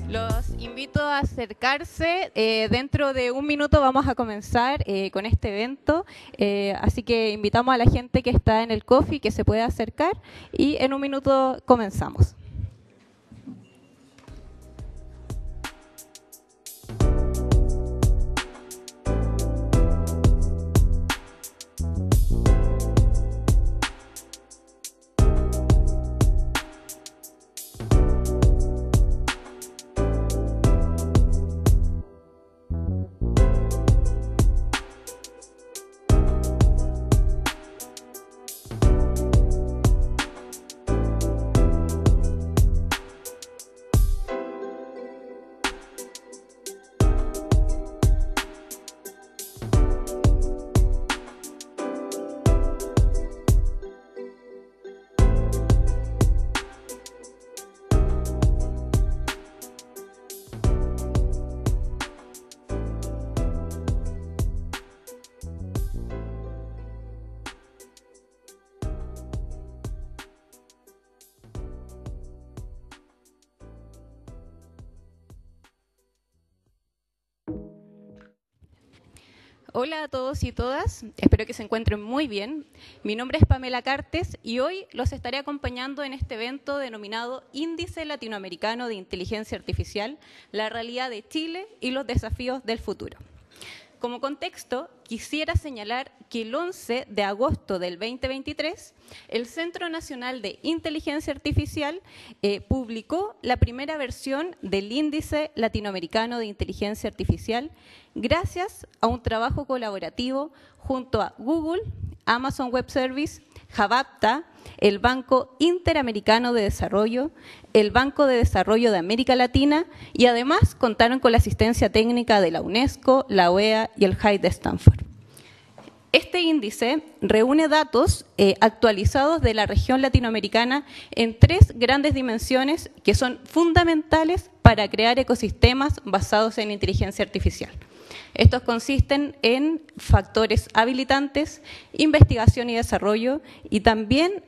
Los invito a acercarse. Dentro de un minuto vamos a comenzar con este evento, así que invitamos a la gente que está en el coffee que se pueda acercar y en un minuto comenzamos. Hola a todos y todas, espero que se encuentren muy bien. Mi nombre es Pamela Cartes y hoy los estaré acompañando en este evento denominado Índice Latinoamericano de Inteligencia Artificial, la realidad de Chile y los desafíos del futuro. Como contexto, quisiera señalar que el 11 de agosto del 2023, el Centro Nacional de Inteligencia Artificial publicó la primera versión del Índice Latinoamericano de Inteligencia Artificial gracias a un trabajo colaborativo junto a Google, Amazon Web Services, Javapta, el Banco Interamericano de Desarrollo, el Banco de Desarrollo de América Latina y además contaron con la asistencia técnica de la UNESCO, la OEA y el JAI de Stanford. Este índice reúne datos actualizados de la región latinoamericana en 3 grandes dimensiones que son fundamentales para crear ecosistemas basados en inteligencia artificial. Estos consisten en factores habilitantes, investigación y desarrollo y también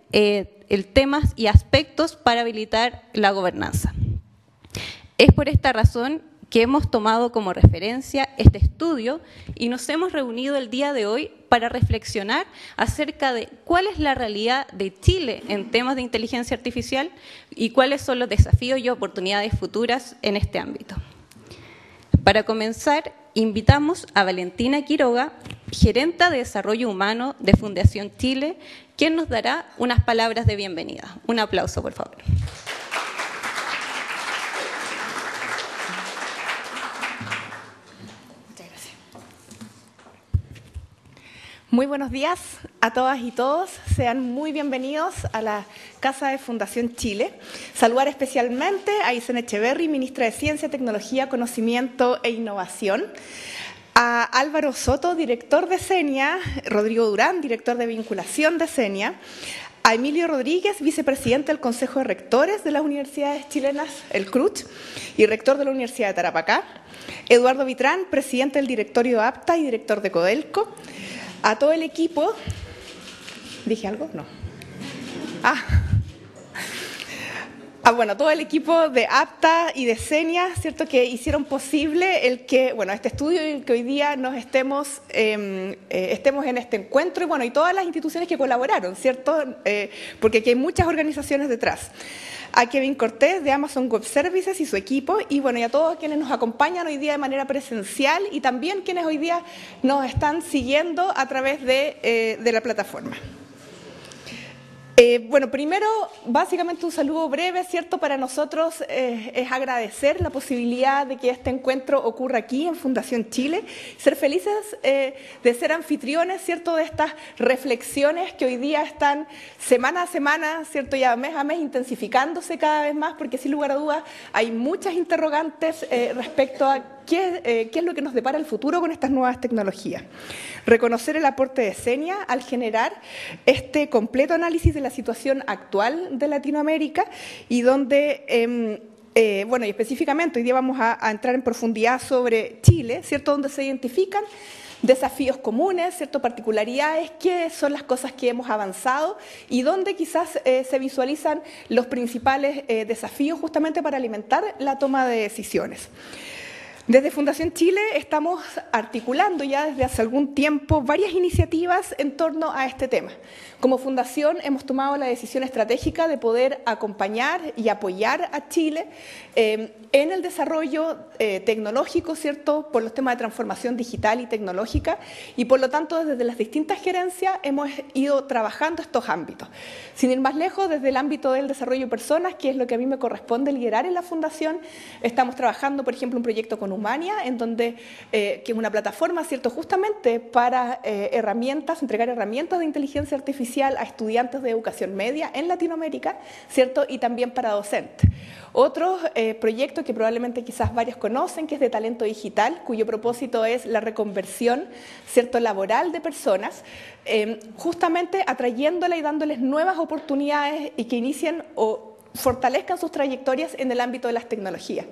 temas y aspectos para habilitar la gobernanza. Es por esta razón que hemos tomado como referencia este estudio y nos hemos reunido el día de hoy para reflexionar acerca de cuál es la realidad de Chile en temas de inteligencia artificial y cuáles son los desafíos y oportunidades futuras en este ámbito. Para comenzar, invitamos a Valentina Quiroga, gerenta de Desarrollo Humano de Fundación Chile, quien nos dará unas palabras de bienvenida. Un aplauso, por favor. Muy buenos días a todas y todos. Sean muy bienvenidos a la Casa de Fundación Chile. Saludar especialmente a Isen Echeverry, ministra de Ciencia, Tecnología, Conocimiento e Innovación. A Álvaro Soto, director de CENIA. Rodrigo Durán, director de Vinculación de CENIA. A Emilio Rodríguez, vicepresidente del Consejo de Rectores de las Universidades Chilenas, el CRUCH, y rector de la Universidad de Tarapacá. Eduardo Vitrán, presidente del directorio de APTA y director de Codelco. A todo el equipo, ¿dije algo? No. Bueno, todo el equipo de APTA y de CENIA, ¿cierto?, que hicieron posible este estudio y que hoy día nos estemos en este encuentro y todas las instituciones que colaboraron, ¿cierto?, porque aquí hay muchas organizaciones detrás. A Kevin Cortés de Amazon Web Services y su equipo y a todos quienes nos acompañan hoy día de manera presencial y también quienes hoy día nos están siguiendo a través de la plataforma. Primero, básicamente un saludo breve, ¿cierto? Para nosotros es agradecer la posibilidad de que este encuentro ocurra aquí en Fundación Chile, ser felices de ser anfitriones, ¿cierto?, de estas reflexiones que hoy día están semana a semana, ¿cierto?, y a mes intensificándose cada vez más, porque sin lugar a dudas hay muchas interrogantes respecto a qué es lo que nos depara el futuro con estas nuevas tecnologías. Reconocer el aporte de CENIA al generar este completo análisis de la situación actual de Latinoamérica y donde, y específicamente hoy día vamos a entrar en profundidad sobre Chile, ¿cierto?, donde se identifican desafíos comunes, ¿cierto? Particularidades, qué son las cosas que hemos avanzado y dónde quizás se visualizan los principales desafíos justamente para alimentar la toma de decisiones. Desde Fundación Chile estamos articulando ya desde hace algún tiempo varias iniciativas en torno a este tema. Como fundación hemos tomado la decisión estratégica de poder acompañar y apoyar a Chile en el desarrollo tecnológico, ¿cierto?, por los temas de transformación digital y tecnológica, y por lo tanto desde las distintas gerencias hemos ido trabajando estos ámbitos. Sin ir más lejos, desde el ámbito del desarrollo de personas, que es lo que a mí me corresponde liderar en la fundación, estamos trabajando, por ejemplo, un proyecto con Humania, en donde, que es una plataforma, ¿cierto?, justamente para entregar herramientas de inteligencia artificial a estudiantes de educación media en Latinoamérica, ¿cierto?, y también para docentes. Otro proyecto que probablemente quizás varios conocen, que es de talento digital, cuyo propósito es la reconversión, ¿cierto?, laboral de personas, justamente atrayéndola y dándoles nuevas oportunidades y que inicien o fortalezcan sus trayectorias en el ámbito de las tecnologías.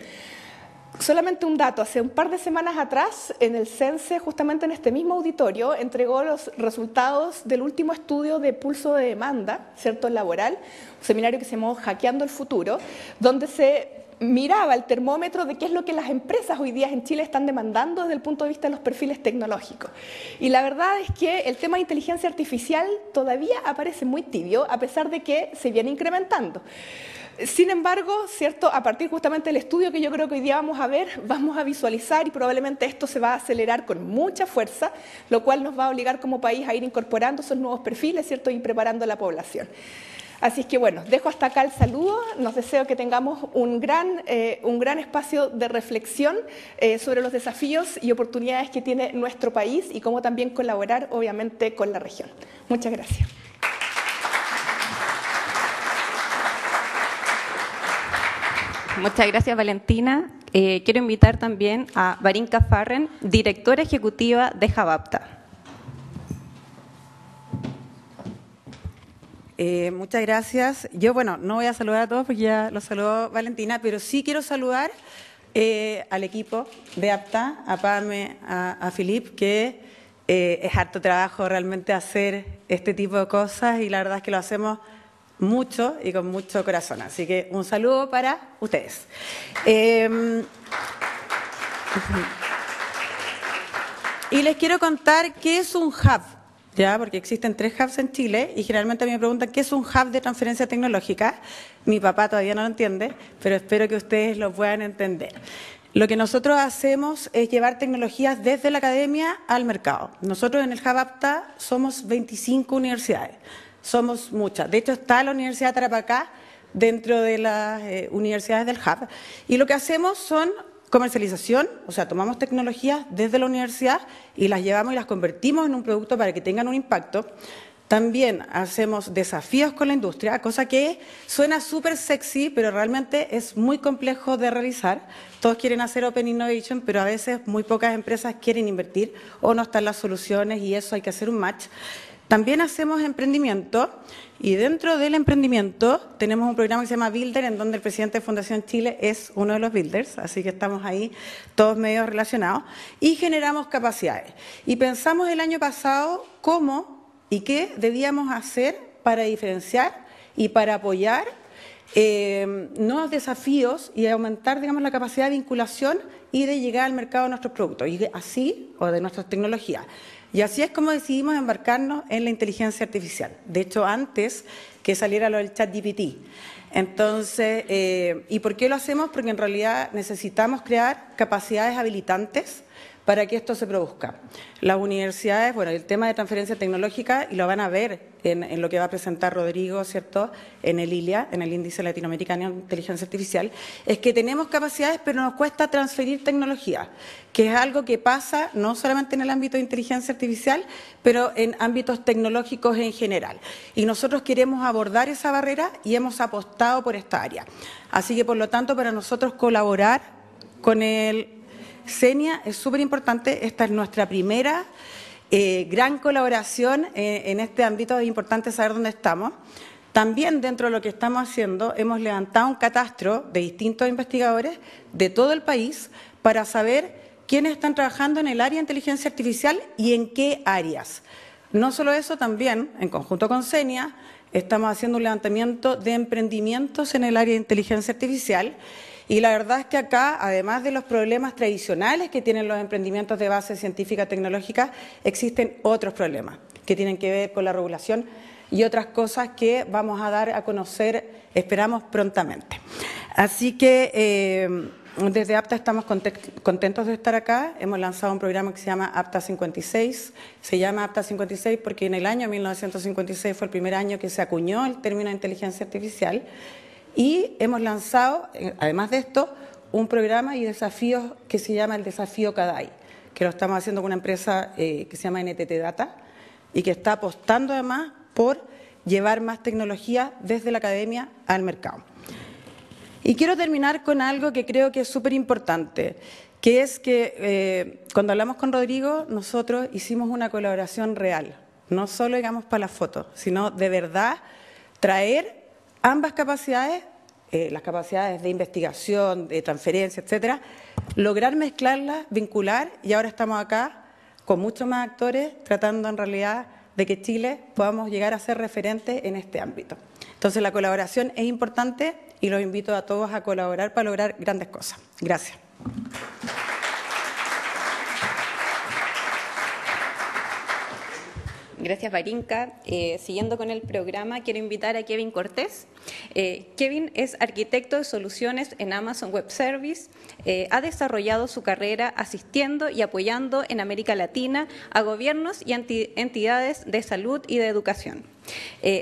Solamente un dato, hace un par de semanas atrás, en el CENSE, justamente en este mismo auditorio, entregó los resultados del último estudio de pulso de demanda, ¿cierto?, laboral, un seminario que se llamó Hackeando el Futuro, donde se miraba el termómetro de qué es lo que las empresas hoy día en Chile están demandando desde el punto de vista de los perfiles tecnológicos. Y la verdad es que el tema de inteligencia artificial todavía aparece muy tibio, a pesar de que se viene incrementando. Sin embargo, ¿cierto?, a partir justamente del estudio que yo creo que hoy día vamos a ver, vamos a visualizar y probablemente esto se va a acelerar con mucha fuerza, lo cual nos va a obligar como país a ir incorporando esos nuevos perfiles, ¿cierto?, y preparando a la población. Así es que bueno, dejo hasta acá el saludo, nos deseo que tengamos un gran espacio de reflexión sobre los desafíos y oportunidades que tiene nuestro país y cómo también colaborar, obviamente, con la región. Muchas gracias. Muchas gracias, Valentina. Quiero invitar también a Varinka Farren, directora ejecutiva de Javapta. Muchas gracias. Yo, no voy a saludar a todos porque ya los saludó Valentina, pero sí quiero saludar al equipo de APTA, a Pame, a Filip, que es harto trabajo realmente hacer este tipo de cosas y la verdad es que lo hacemos mucho y con mucho corazón. Así que un saludo para ustedes. Y les quiero contar qué es un hub, ¿ya? Porque existen 3 hubs en Chile y generalmente me preguntan qué es un hub de transferencia tecnológica. Mi papá todavía no lo entiende, pero espero que ustedes lo puedan entender. Lo que nosotros hacemos es llevar tecnologías desde la academia al mercado. Nosotros en el Hub APTA somos 25 universidades. Somos muchas. De hecho, está la Universidad de Tarapacá dentro de las universidades del Hub. Y lo que hacemos son comercialización, o sea, tomamos tecnologías desde la universidad y las llevamos y las convertimos en un producto para que tengan un impacto. También hacemos desafíos con la industria, cosa que suena súper sexy, pero realmente es muy complejo de realizar. Todos quieren hacer Open Innovation, pero a veces muy pocas empresas quieren invertir o no están las soluciones y eso hay que hacer un match. También hacemos emprendimiento y dentro del emprendimiento tenemos un programa que se llama Builder, en donde el presidente de Fundación Chile es uno de los builders, así que estamos ahí todos medio relacionados, y generamos capacidades. Y pensamos el año pasado cómo y qué debíamos hacer para diferenciar y para apoyar nuevos desafíos y aumentar, digamos, la capacidad de vinculación y de llegar al mercado de nuestros productos, y así, o de nuestras tecnologías. Y así es como decidimos embarcarnos en la inteligencia artificial. De hecho, antes que saliera lo del ChatGPT. Entonces, ¿y por qué lo hacemos? Porque en realidad necesitamos crear capacidades habilitantes para que esto se produzca. Las universidades, el tema de transferencia tecnológica, y lo van a ver en lo que va a presentar Rodrigo, ¿cierto?, en el ILIA, en el Índice Latinoamericano de Inteligencia Artificial, es que tenemos capacidades, pero nos cuesta transferir tecnología, que es algo que pasa no solamente en el ámbito de inteligencia artificial, pero en ámbitos tecnológicos en general. Y nosotros queremos abordar esa barrera y hemos apostado por esta área. Así que, por lo tanto, para nosotros colaborar con el CENIA es súper importante. Esta es nuestra primera gran colaboración en este ámbito. Es importante saber dónde estamos. También dentro de lo que estamos haciendo hemos levantado un catastro de distintos investigadores de todo el país para saber quiénes están trabajando en el área de inteligencia artificial y en qué áreas. No solo eso, también, en conjunto con Senia, estamos haciendo un levantamiento de emprendimientos en el área de inteligencia artificial. Y la verdad es que acá, además de los problemas tradicionales que tienen los emprendimientos de base científica tecnológica, existen otros problemas que tienen que ver con la regulación y otras cosas que vamos a dar a conocer, esperamos, prontamente. Así que desde APTA estamos contentos de estar acá. Hemos lanzado un programa que se llama APTA 56. Se llama APTA 56 porque en el año 1956 fue el primer año que se acuñó el término de inteligencia artificial. Y hemos lanzado, además de esto, un programa y desafíos que se llama el Desafío CADAI, que lo estamos haciendo con una empresa que se llama NTT Data y que está apostando además por llevar más tecnología desde la academia al mercado. Y quiero terminar con algo que creo que es súper importante, que es que cuando hablamos con Rodrigo, nosotros hicimos una colaboración real, no solo digamos para la foto, sino de verdad traer ambas capacidades, las capacidades de investigación, de transferencia, etcétera, lograr mezclarlas, vincular, y ahora estamos acá con muchos más actores tratando en realidad de que Chile podamos llegar a ser referente en este ámbito. Entonces la colaboración es importante y los invito a todos a colaborar para lograr grandes cosas. Gracias. Gracias, Varinka. Siguiendo con el programa, quiero invitar a Kevin Cortés. Kevin es arquitecto de soluciones en Amazon Web Service. Ha desarrollado su carrera asistiendo y apoyando en América Latina a gobiernos y entidades de salud y de educación.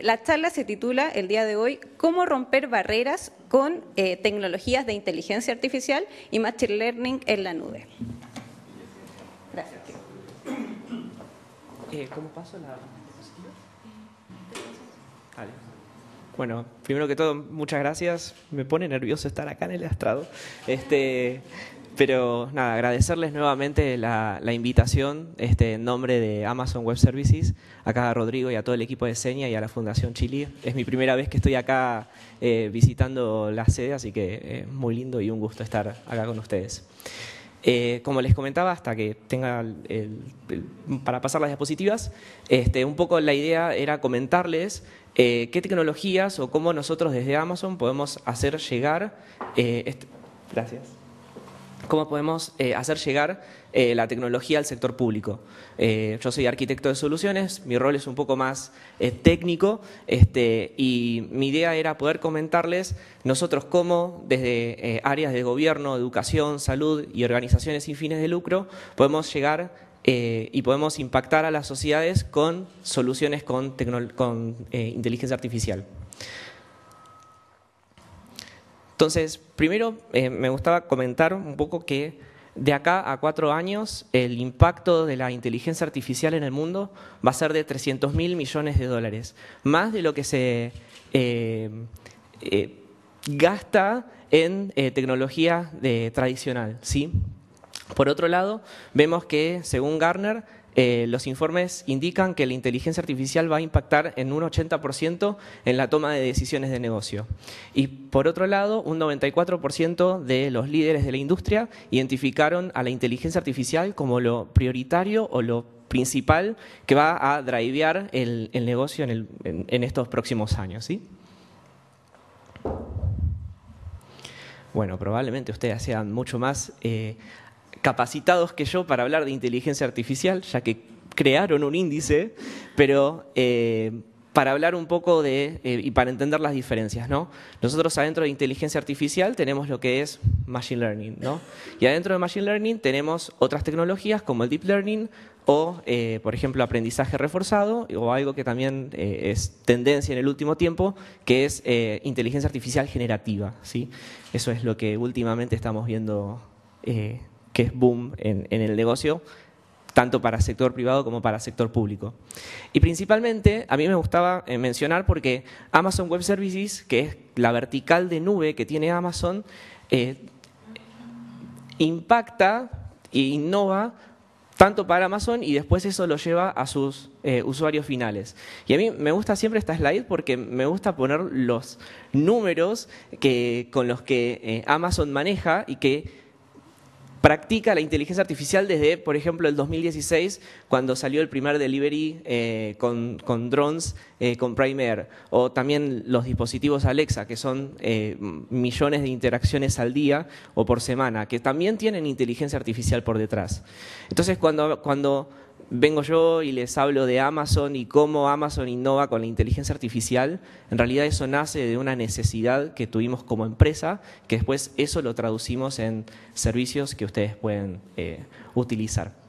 La charla se titula el día de hoy ¿Cómo romper barreras con tecnologías de inteligencia artificial y machine learning en la nube? Gracias. ¿Cómo paso la diapositiva? Vale. Bueno, primero que todo, muchas gracias. Me pone nervioso estar acá en el estrado. Pero nada, agradecerles nuevamente la invitación en nombre de Amazon Web Services, acá a Rodrigo y a todo el equipo de Senia y a la Fundación Chile. Es mi primera vez que estoy acá visitando la sede, así que muy lindo y un gusto estar acá con ustedes. Como les comentaba, hasta que tenga para pasar las diapositivas, un poco la idea era comentarles qué tecnologías o cómo nosotros desde Amazon podemos hacer llegar, gracias, cómo podemos hacer llegar la tecnología al sector público. Yo soy arquitecto de soluciones, mi rol es un poco más técnico y mi idea era poder comentarles nosotros cómo desde áreas de gobierno, educación, salud y organizaciones sin fines de lucro podemos llegar y podemos impactar a las sociedades con soluciones con inteligencia artificial. Entonces, primero me gustaba comentar un poco que de acá a 4 años el impacto de la inteligencia artificial en el mundo va a ser de $300.000 millones, más de lo que se gasta en tecnología tradicional, ¿sí? Por otro lado, vemos que, según Gartner, los informes indican que la inteligencia artificial va a impactar en un 80% en la toma de decisiones de negocio. Y por otro lado, un 94% de los líderes de la industria identificaron a la inteligencia artificial como lo prioritario o lo principal que va a drivear el negocio en estos próximos años, ¿sí? Bueno, probablemente ustedes sean mucho más capacitados que yo para hablar de inteligencia artificial, ya que crearon un índice, pero para hablar un poco y para entender las diferencias, ¿no? Nosotros adentro de inteligencia artificial tenemos lo que es Machine Learning, ¿no? Y adentro de Machine Learning tenemos otras tecnologías como el Deep Learning o, por ejemplo, aprendizaje reforzado o algo que también es tendencia en el último tiempo, que es inteligencia artificial generativa, ¿sí? Eso es lo que últimamente estamos viendo que es boom en el negocio, tanto para sector privado como para sector público. Y principalmente, a mí me gustaba mencionar porque Amazon Web Services, que es la vertical de nube que tiene Amazon, impacta e innova tanto para Amazon y después eso lo lleva a sus usuarios finales. Y a mí me gusta siempre esta slide porque me gusta poner los números con los que Amazon maneja y que practica la inteligencia artificial desde, por ejemplo, el 2016, cuando salió el primer delivery con drones, con Prime Air, o también los dispositivos Alexa, que son millones de interacciones al día o por semana, que también tienen inteligencia artificial por detrás. Entonces, cuando vengo yo y les hablo de Amazon y cómo Amazon innova con la inteligencia artificial, en realidad eso nace de una necesidad que tuvimos como empresa, que después eso lo traducimos en servicios que ustedes pueden utilizar.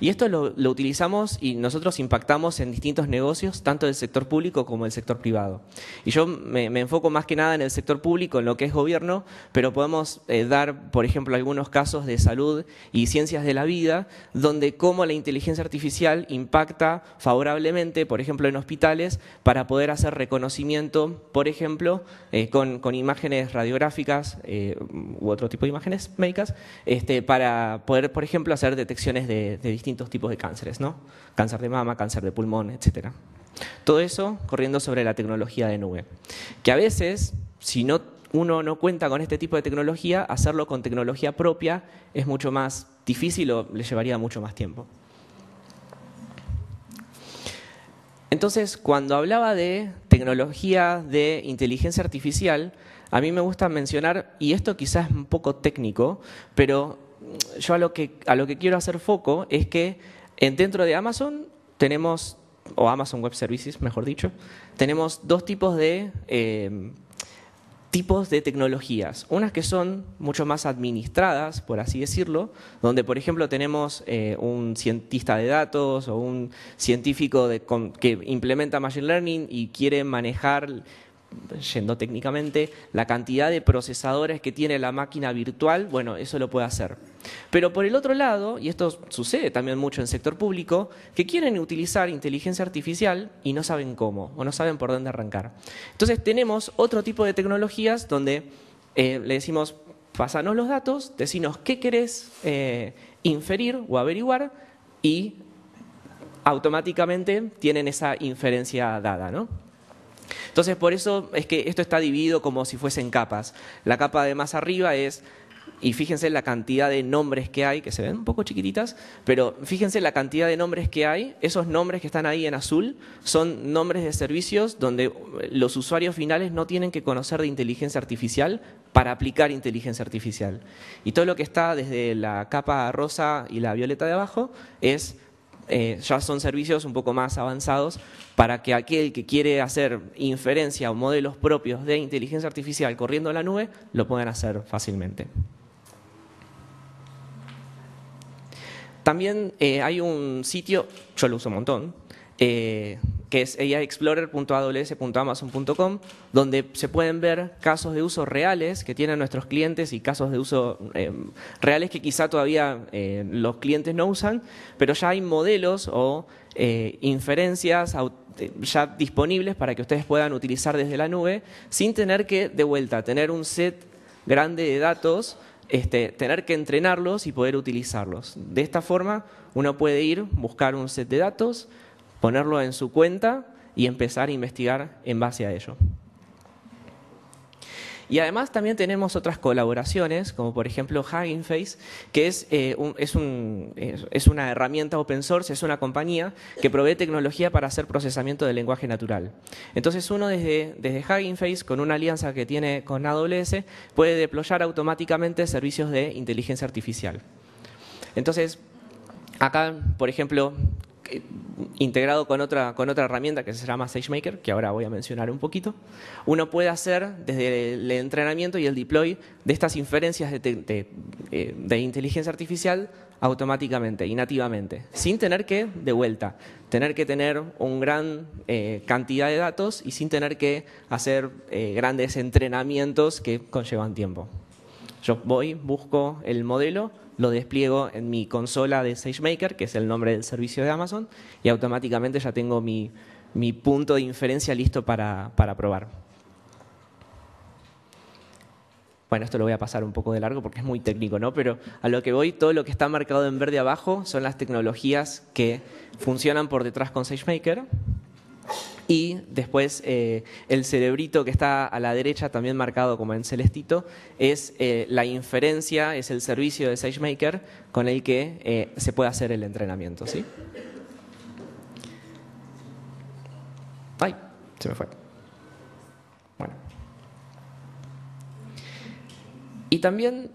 Y esto lo utilizamos y nosotros impactamos en distintos negocios, tanto del sector público como del sector privado. Y yo me enfoco más que nada en el sector público, en lo que es gobierno, pero podemos dar, por ejemplo, algunos casos de salud y ciencias de la vida, donde cómo la inteligencia artificial impacta favorablemente, por ejemplo, en hospitales, para poder hacer reconocimiento, por ejemplo, con imágenes radiográficas u otro tipo de imágenes médicas, para poder, por ejemplo, hacer detecciones de distintos tipos de cánceres, ¿no? Cáncer de mama, cáncer de pulmón, etcétera. Todo eso corriendo sobre la tecnología de nube. Que a veces, si uno no cuenta con este tipo de tecnología, hacerlo con tecnología propia es mucho más difícil o le llevaría mucho más tiempo. Entonces, cuando hablaba de tecnología de inteligencia artificial, a mí me gusta mencionar, y esto quizás es un poco técnico, pero yo a lo que quiero hacer foco es que dentro de Amazon tenemos, o Amazon Web Services, mejor dicho, tenemos dos tipos de tecnologías. Unas que son mucho más administradas, por así decirlo, donde, por ejemplo, tenemos un cientista de datos o un científico que implementa Machine Learning y quiere manejar, yendo técnicamente, la cantidad de procesadores que tiene la máquina virtual. Bueno, eso lo puede hacer. Pero por el otro lado, y esto sucede también mucho en el sector público, que quieren utilizar inteligencia artificial y no saben cómo, o no saben por dónde arrancar. Entonces tenemos otro tipo de tecnologías donde le decimos, pásanos los datos, decinos qué querés inferir o averiguar, y automáticamente tienen esa inferencia dada, ¿no? Entonces, por eso es que esto está dividido como si fuesen capas. La capa de más arriba es, y fíjense la cantidad de nombres que hay, que se ven un poco chiquititas, pero fíjense la cantidad de nombres que hay. Esos nombres que están ahí en azul son nombres de servicios donde los usuarios finales no tienen que conocer de inteligencia artificial para aplicar inteligencia artificial. Y todo lo que está desde la capa rosa y la violeta de abajo ya son servicios un poco más avanzados para que aquel que quiere hacer inferencia o modelos propios de inteligencia artificial corriendo en la nube lo puedan hacer fácilmente. También hay un sitio, yo lo uso un montón, que es aiexplorer.aws.amazon.com, donde se pueden ver casos de uso reales que tienen nuestros clientes y casos de uso reales que quizá todavía los clientes no usan, pero ya hay modelos o inferencias ya disponibles para que ustedes puedan utilizar desde la nube sin tener que, de vuelta, tener un set grande de datos, tener que entrenarlos y poder utilizarlos. De esta forma, uno puede ir, buscar un set de datos, ponerlo en su cuenta y empezar a investigar en base a ello. Y además también tenemos otras colaboraciones, como por ejemplo Hugging Face, que es una herramienta open source, es una compañía que provee tecnología para hacer procesamiento del lenguaje natural. Entonces uno desde Hugging Face, con una alianza que tiene con AWS, puede deployar automáticamente servicios de inteligencia artificial. Entonces, acá, por ejemplo, integrado con otra herramienta que se llama SageMaker, que ahora voy a mencionar un poquito, uno puede hacer desde el entrenamiento y el deploy de estas inferencias de inteligencia artificial automáticamente y nativamente, sin tener que, de vuelta, tener que tener una gran cantidad de datos y sin tener que hacer grandes entrenamientos que conllevan tiempo. Yo voy, busco el modelo, lo despliego en mi consola de SageMaker, que es el nombre del servicio de Amazon, y automáticamente ya tengo mi punto de inferencia listo para probar. Bueno, esto lo voy a pasar un poco de largo porque es muy técnico, ¿no? Pero a lo que voy, todo lo que está marcado en verde abajo son las tecnologías que funcionan por detrás con SageMaker. Y después el cerebrito que está a la derecha, también marcado como en celestito, es la inferencia, es el servicio de SageMaker con el que se puede hacer el entrenamiento, ¿sí? ¡Ay! Se me fue. Bueno. Y también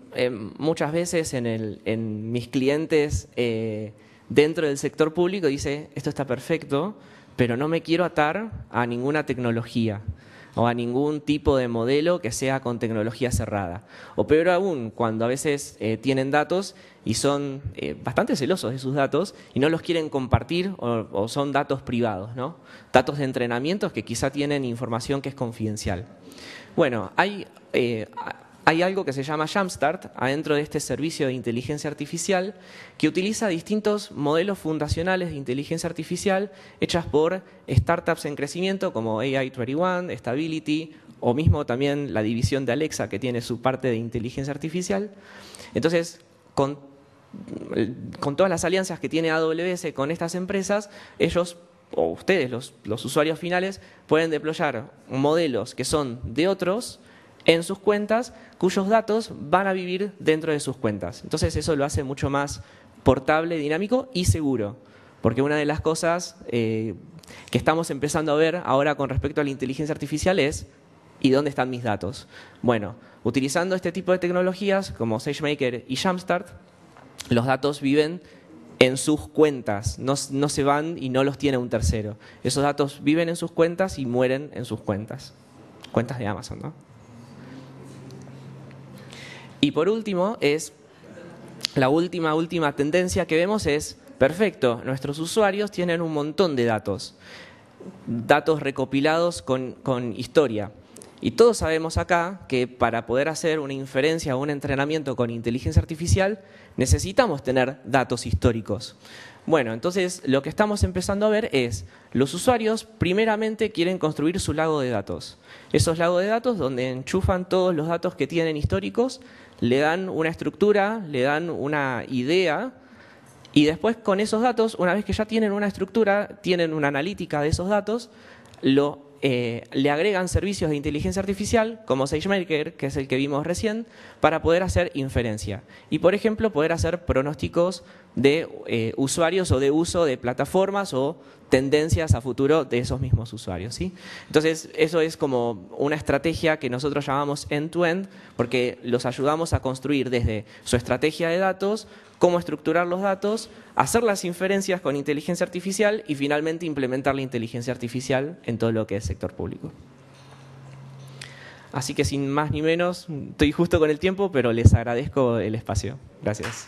muchas veces en mis clientes dentro del sector público dice, esto está perfecto, pero no me quiero atar a ninguna tecnología o a ningún tipo de modelo que sea con tecnología cerrada. O peor aún, cuando a veces tienen datos y son bastante celosos de sus datos y no los quieren compartir o son datos privados, ¿no? Datos de entrenamientos que quizá tienen información que es confidencial. Bueno, hay algo que se llama Jumpstart adentro de este servicio de inteligencia artificial que utiliza distintos modelos fundacionales de inteligencia artificial hechas por startups en crecimiento como AI21, Stability o mismo también la división de Alexa que tiene su parte de inteligencia artificial. Entonces, con todas las alianzas que tiene AWS con estas empresas, ellos o ustedes, los usuarios finales, pueden deployar modelos que son de otros en sus cuentas, cuyos datos van a vivir dentro de sus cuentas. Entonces eso lo hace mucho más portable, dinámico y seguro. Porque una de las cosas que estamos empezando a ver ahora con respecto a la inteligencia artificial es ¿y dónde están mis datos? Bueno, utilizando este tipo de tecnologías como SageMaker y Jumpstart, los datos viven en sus cuentas, no se van y no los tiene un tercero. Esos datos viven en sus cuentas y mueren en sus cuentas. Cuentas de Amazon, ¿no? Y por último, la última tendencia que vemos es, perfecto, nuestros usuarios tienen un montón de datos recopilados con historia. Y todos sabemos acá que para poder hacer una inferencia o un entrenamiento con inteligencia artificial necesitamos tener datos históricos. Bueno, entonces lo que estamos empezando a ver es, los usuarios primeramente quieren construir su lago de datos. Esos lagos de datos donde enchufan todos los datos que tienen históricos, le dan una estructura, le dan una idea y después con esos datos, una vez que ya tienen una estructura, tienen una analítica de esos datos, le agregan servicios de inteligencia artificial como SageMaker, que es el que vimos recién, para poder hacer inferencia. Y, por ejemplo, poder hacer pronósticos de usuarios o de uso de plataformas o tendencias a futuro de esos mismos usuarios, ¿sí? Entonces, eso es como una estrategia que nosotros llamamos end-to-end, porque los ayudamos a construir desde su estrategia de datos, cómo estructurar los datos, hacer las inferencias con inteligencia artificial y finalmente implementar la inteligencia artificial en todo lo que es sector público. Así que sin más ni menos, estoy justo con el tiempo, pero les agradezco el espacio. Gracias.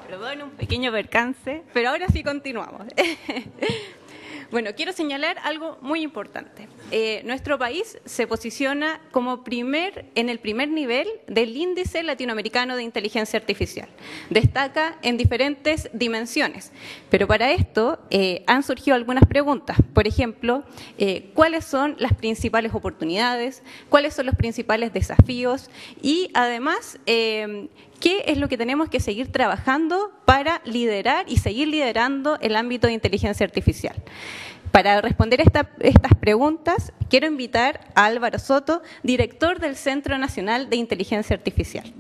Perdón, un pequeño percance, pero ahora sí continuamos. Bueno, quiero señalar algo muy importante. Nuestro país se posiciona como en el primer nivel del índice latinoamericano de inteligencia artificial. Destaca en diferentes dimensiones, pero para esto han surgido algunas preguntas. Por ejemplo, ¿cuáles son las principales oportunidades? ¿Cuáles son los principales desafíos? Y además, ¿qué es lo que tenemos que seguir trabajando para liderar y seguir liderando el ámbito de inteligencia artificial? Para responder estas preguntas, quiero invitar a Álvaro Soto, director del Centro Nacional de Inteligencia Artificial.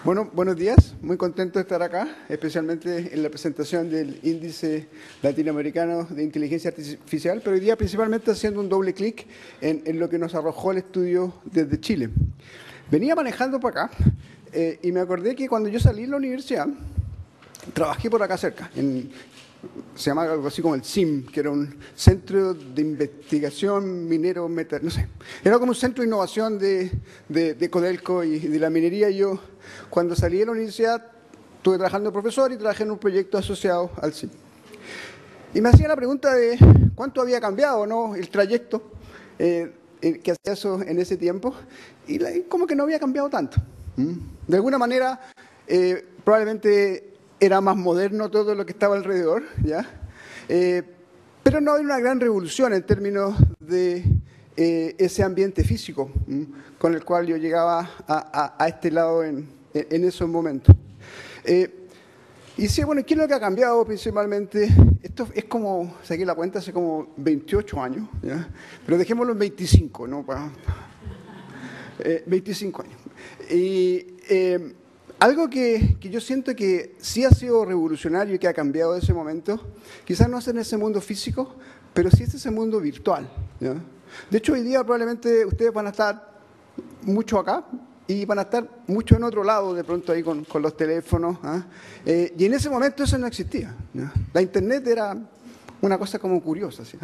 Bueno, buenos días. Muy contento de estar acá, especialmente en la presentación del Índice Latinoamericano de Inteligencia Artificial, pero hoy día principalmente haciendo un doble clic en lo que nos arrojó el estudio desde Chile. Venía manejando para acá y me acordé que cuando yo salí de la universidad, trabajé por acá cerca, se llama algo así como el CIM, que era un centro de investigación minero, no sé, era como un centro de innovación de Codelco y de la minería. Yo, cuando salí de la universidad, estuve trabajando de profesor y trabajé en un proyecto asociado al CIM. Y me hacía la pregunta de cuánto había cambiado, ¿no?, el trayecto que hacía eso en ese tiempo, y como que no había cambiado tanto. De alguna manera, probablemente era más moderno todo lo que estaba alrededor, ¿ya? Pero no hay una gran revolución en términos de ese ambiente físico con el cual yo llegaba a este lado en esos momentos. Y sí, bueno, ¿qué es lo que ha cambiado principalmente? Esto es como, saqué la cuenta hace como 28 años, ¿ya? Pero dejémoslo en 25, ¿no? 25 años. Y algo que yo siento que sí ha sido revolucionario y que ha cambiado de ese momento, quizás no es en ese mundo físico, pero sí es ese mundo virtual, ¿ya? De hecho, hoy día probablemente ustedes van a estar mucho acá, y van a estar mucho en otro lado, de pronto ahí con los teléfonos. Y en ese momento eso no existía, ¿no? La Internet era una cosa como curiosa, ¿sí?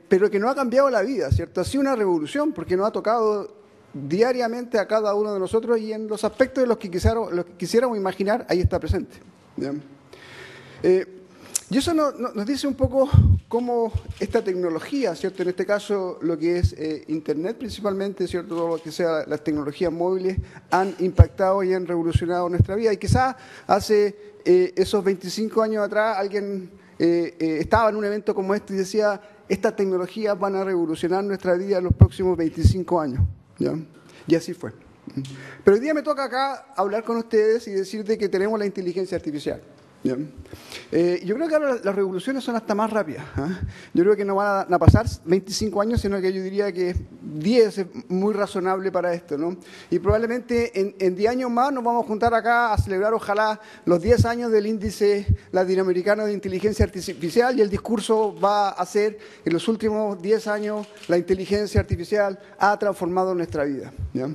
Pero que no ha cambiado la vida, ¿cierto? Ha sido una revolución porque nos ha tocado diariamente a cada uno de nosotros y en los aspectos de los que quisiéramos imaginar, ahí está presente, ¿ya? Y eso nos dice un poco cómo esta tecnología, ¿cierto? En este caso, lo que es Internet principalmente, ¿cierto? Todo lo que sea las tecnologías móviles han impactado y han revolucionado nuestra vida. Y quizás hace esos 25 años atrás alguien estaba en un evento como este y decía, estas tecnologías van a revolucionar nuestra vida en los próximos 25 años, ¿ya? Y así fue. Pero hoy día me toca acá hablar con ustedes y decirte que tenemos la inteligencia artificial. Yo creo que ahora las revoluciones son hasta más rápidas, ¿eh? Yo creo que no van a pasar 25 años, sino que yo diría que 10 es muy razonable para esto, ¿no? Y probablemente en 10 años más nos vamos a juntar acá a celebrar, ojalá, los 10 años del Índice Latinoamericano de Inteligencia Artificial, y el discurso va a ser, en los últimos 10 años, la inteligencia artificial ha transformado nuestra vida, ¿ya?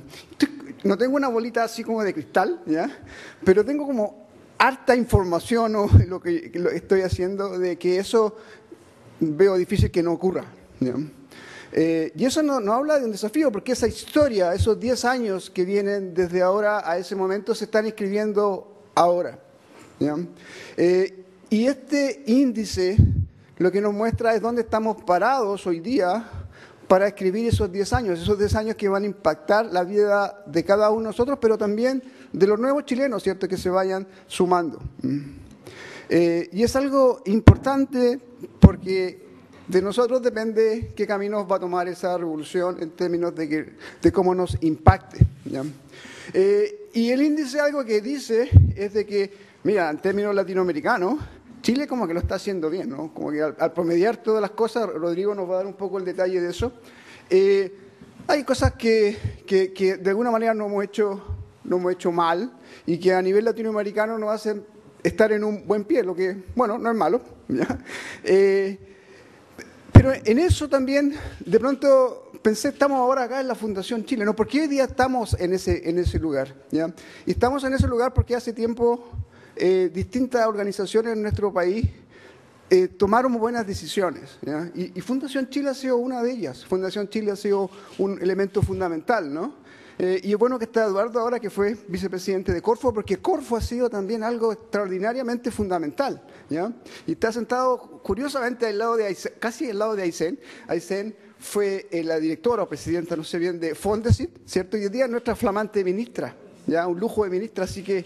No tengo una bolita así como de cristal, ¿ya? Pero tengo como harta información, ¿no? lo que estoy haciendo, de que eso veo difícil que no ocurra, ¿ya? Y eso no habla de un desafío, porque esa historia, esos 10 años que vienen desde ahora a ese momento, se están escribiendo ahora, ¿ya? Y este índice lo que nos muestra es dónde estamos parados hoy día para escribir esos 10 años que van a impactar la vida de cada uno de nosotros, pero también de los nuevos chilenos, ¿cierto?, que se vayan sumando. Y es algo importante porque de nosotros depende qué caminos va a tomar esa revolución en términos de cómo nos impacte, ¿ya? Y el índice algo que dice es de que, mira, en términos latinoamericanos, Chile como que lo está haciendo bien, ¿no? Como que al promediar todas las cosas, Rodrigo nos va a dar un poco el detalle de eso. Hay cosas que de alguna manera no hemos hecho mal y que a nivel latinoamericano nos hacen estar en un buen pie, lo que, bueno, no es malo, ¿ya? Pero en eso también, de pronto pensé, estamos ahora acá en la Fundación Chile, ¿no? ¿Por qué hoy día estamos en ese lugar, ¿ya? Y estamos en ese lugar porque hace tiempo distintas organizaciones en nuestro país tomaron buenas decisiones, ¿ya? Y Fundación Chile ha sido una de ellas. Fundación Chile ha sido un elemento fundamental, ¿no? Y es bueno que está Eduardo ahora, que fue vicepresidente de Corfo, porque Corfo ha sido también algo extraordinariamente fundamental, ¿ya? Y está sentado, curiosamente, al lado de Aysén, casi al lado de Aysén. Aysén fue la directora o presidenta, no sé bien, de Fondesit, ¿cierto? Y hoy día es nuestra flamante ministra, ya, un lujo de ministra, así que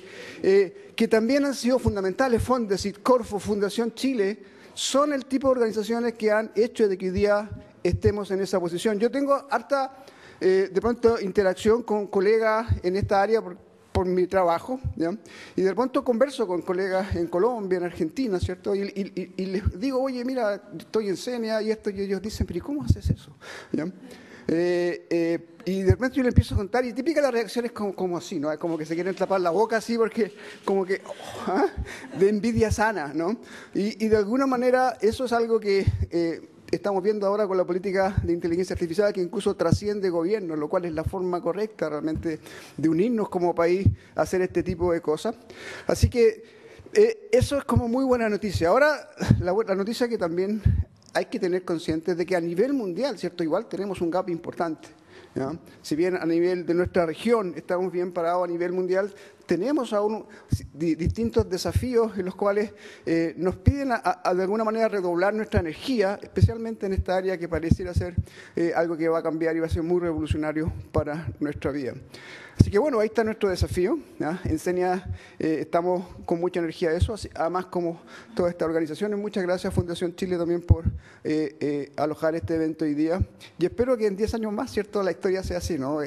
también han sido fundamentales. Fondesit, Corfo, Fundación Chile, son el tipo de organizaciones que han hecho de que hoy día estemos en esa posición. Yo tengo harta, de pronto, interacción con colegas en esta área por mi trabajo, ¿ya? Y de pronto converso con colegas en Colombia, en Argentina, ¿cierto? Y les digo, oye, mira, estoy en Senia y esto, y ellos dicen, pero ¿y cómo haces eso? ¿Ya? Y de repente yo le empiezo a contar y típica la reacción es como así, ¿no? Es como que se quieren tapar la boca así porque como que de envidia sana, ¿no? Y de alguna manera eso es algo que estamos viendo ahora con la política de inteligencia artificial, que incluso trasciende gobiernos, lo cual es la forma correcta realmente de unirnos como país a hacer este tipo de cosas. Así que eso es como muy buena noticia. Ahora la noticia que también hay que tener conscientes de que a nivel mundial, ¿cierto? Igual tenemos un gap importante, ¿ya? Si bien a nivel de nuestra región estamos bien parados, a nivel mundial tenemos aún distintos desafíos en los cuales nos piden de alguna manera redoblar nuestra energía, especialmente en esta área que pareciera ser algo que va a cambiar y va a ser muy revolucionario para nuestra vida. Así que bueno, ahí está nuestro desafío, ¿ya? En Senia estamos con mucha energía de eso, además como toda esta organización. Muchas gracias Fundación Chile también por alojar este evento hoy día. Y espero que en 10 años más, ¿cierto?, la historia sea así, ¿no?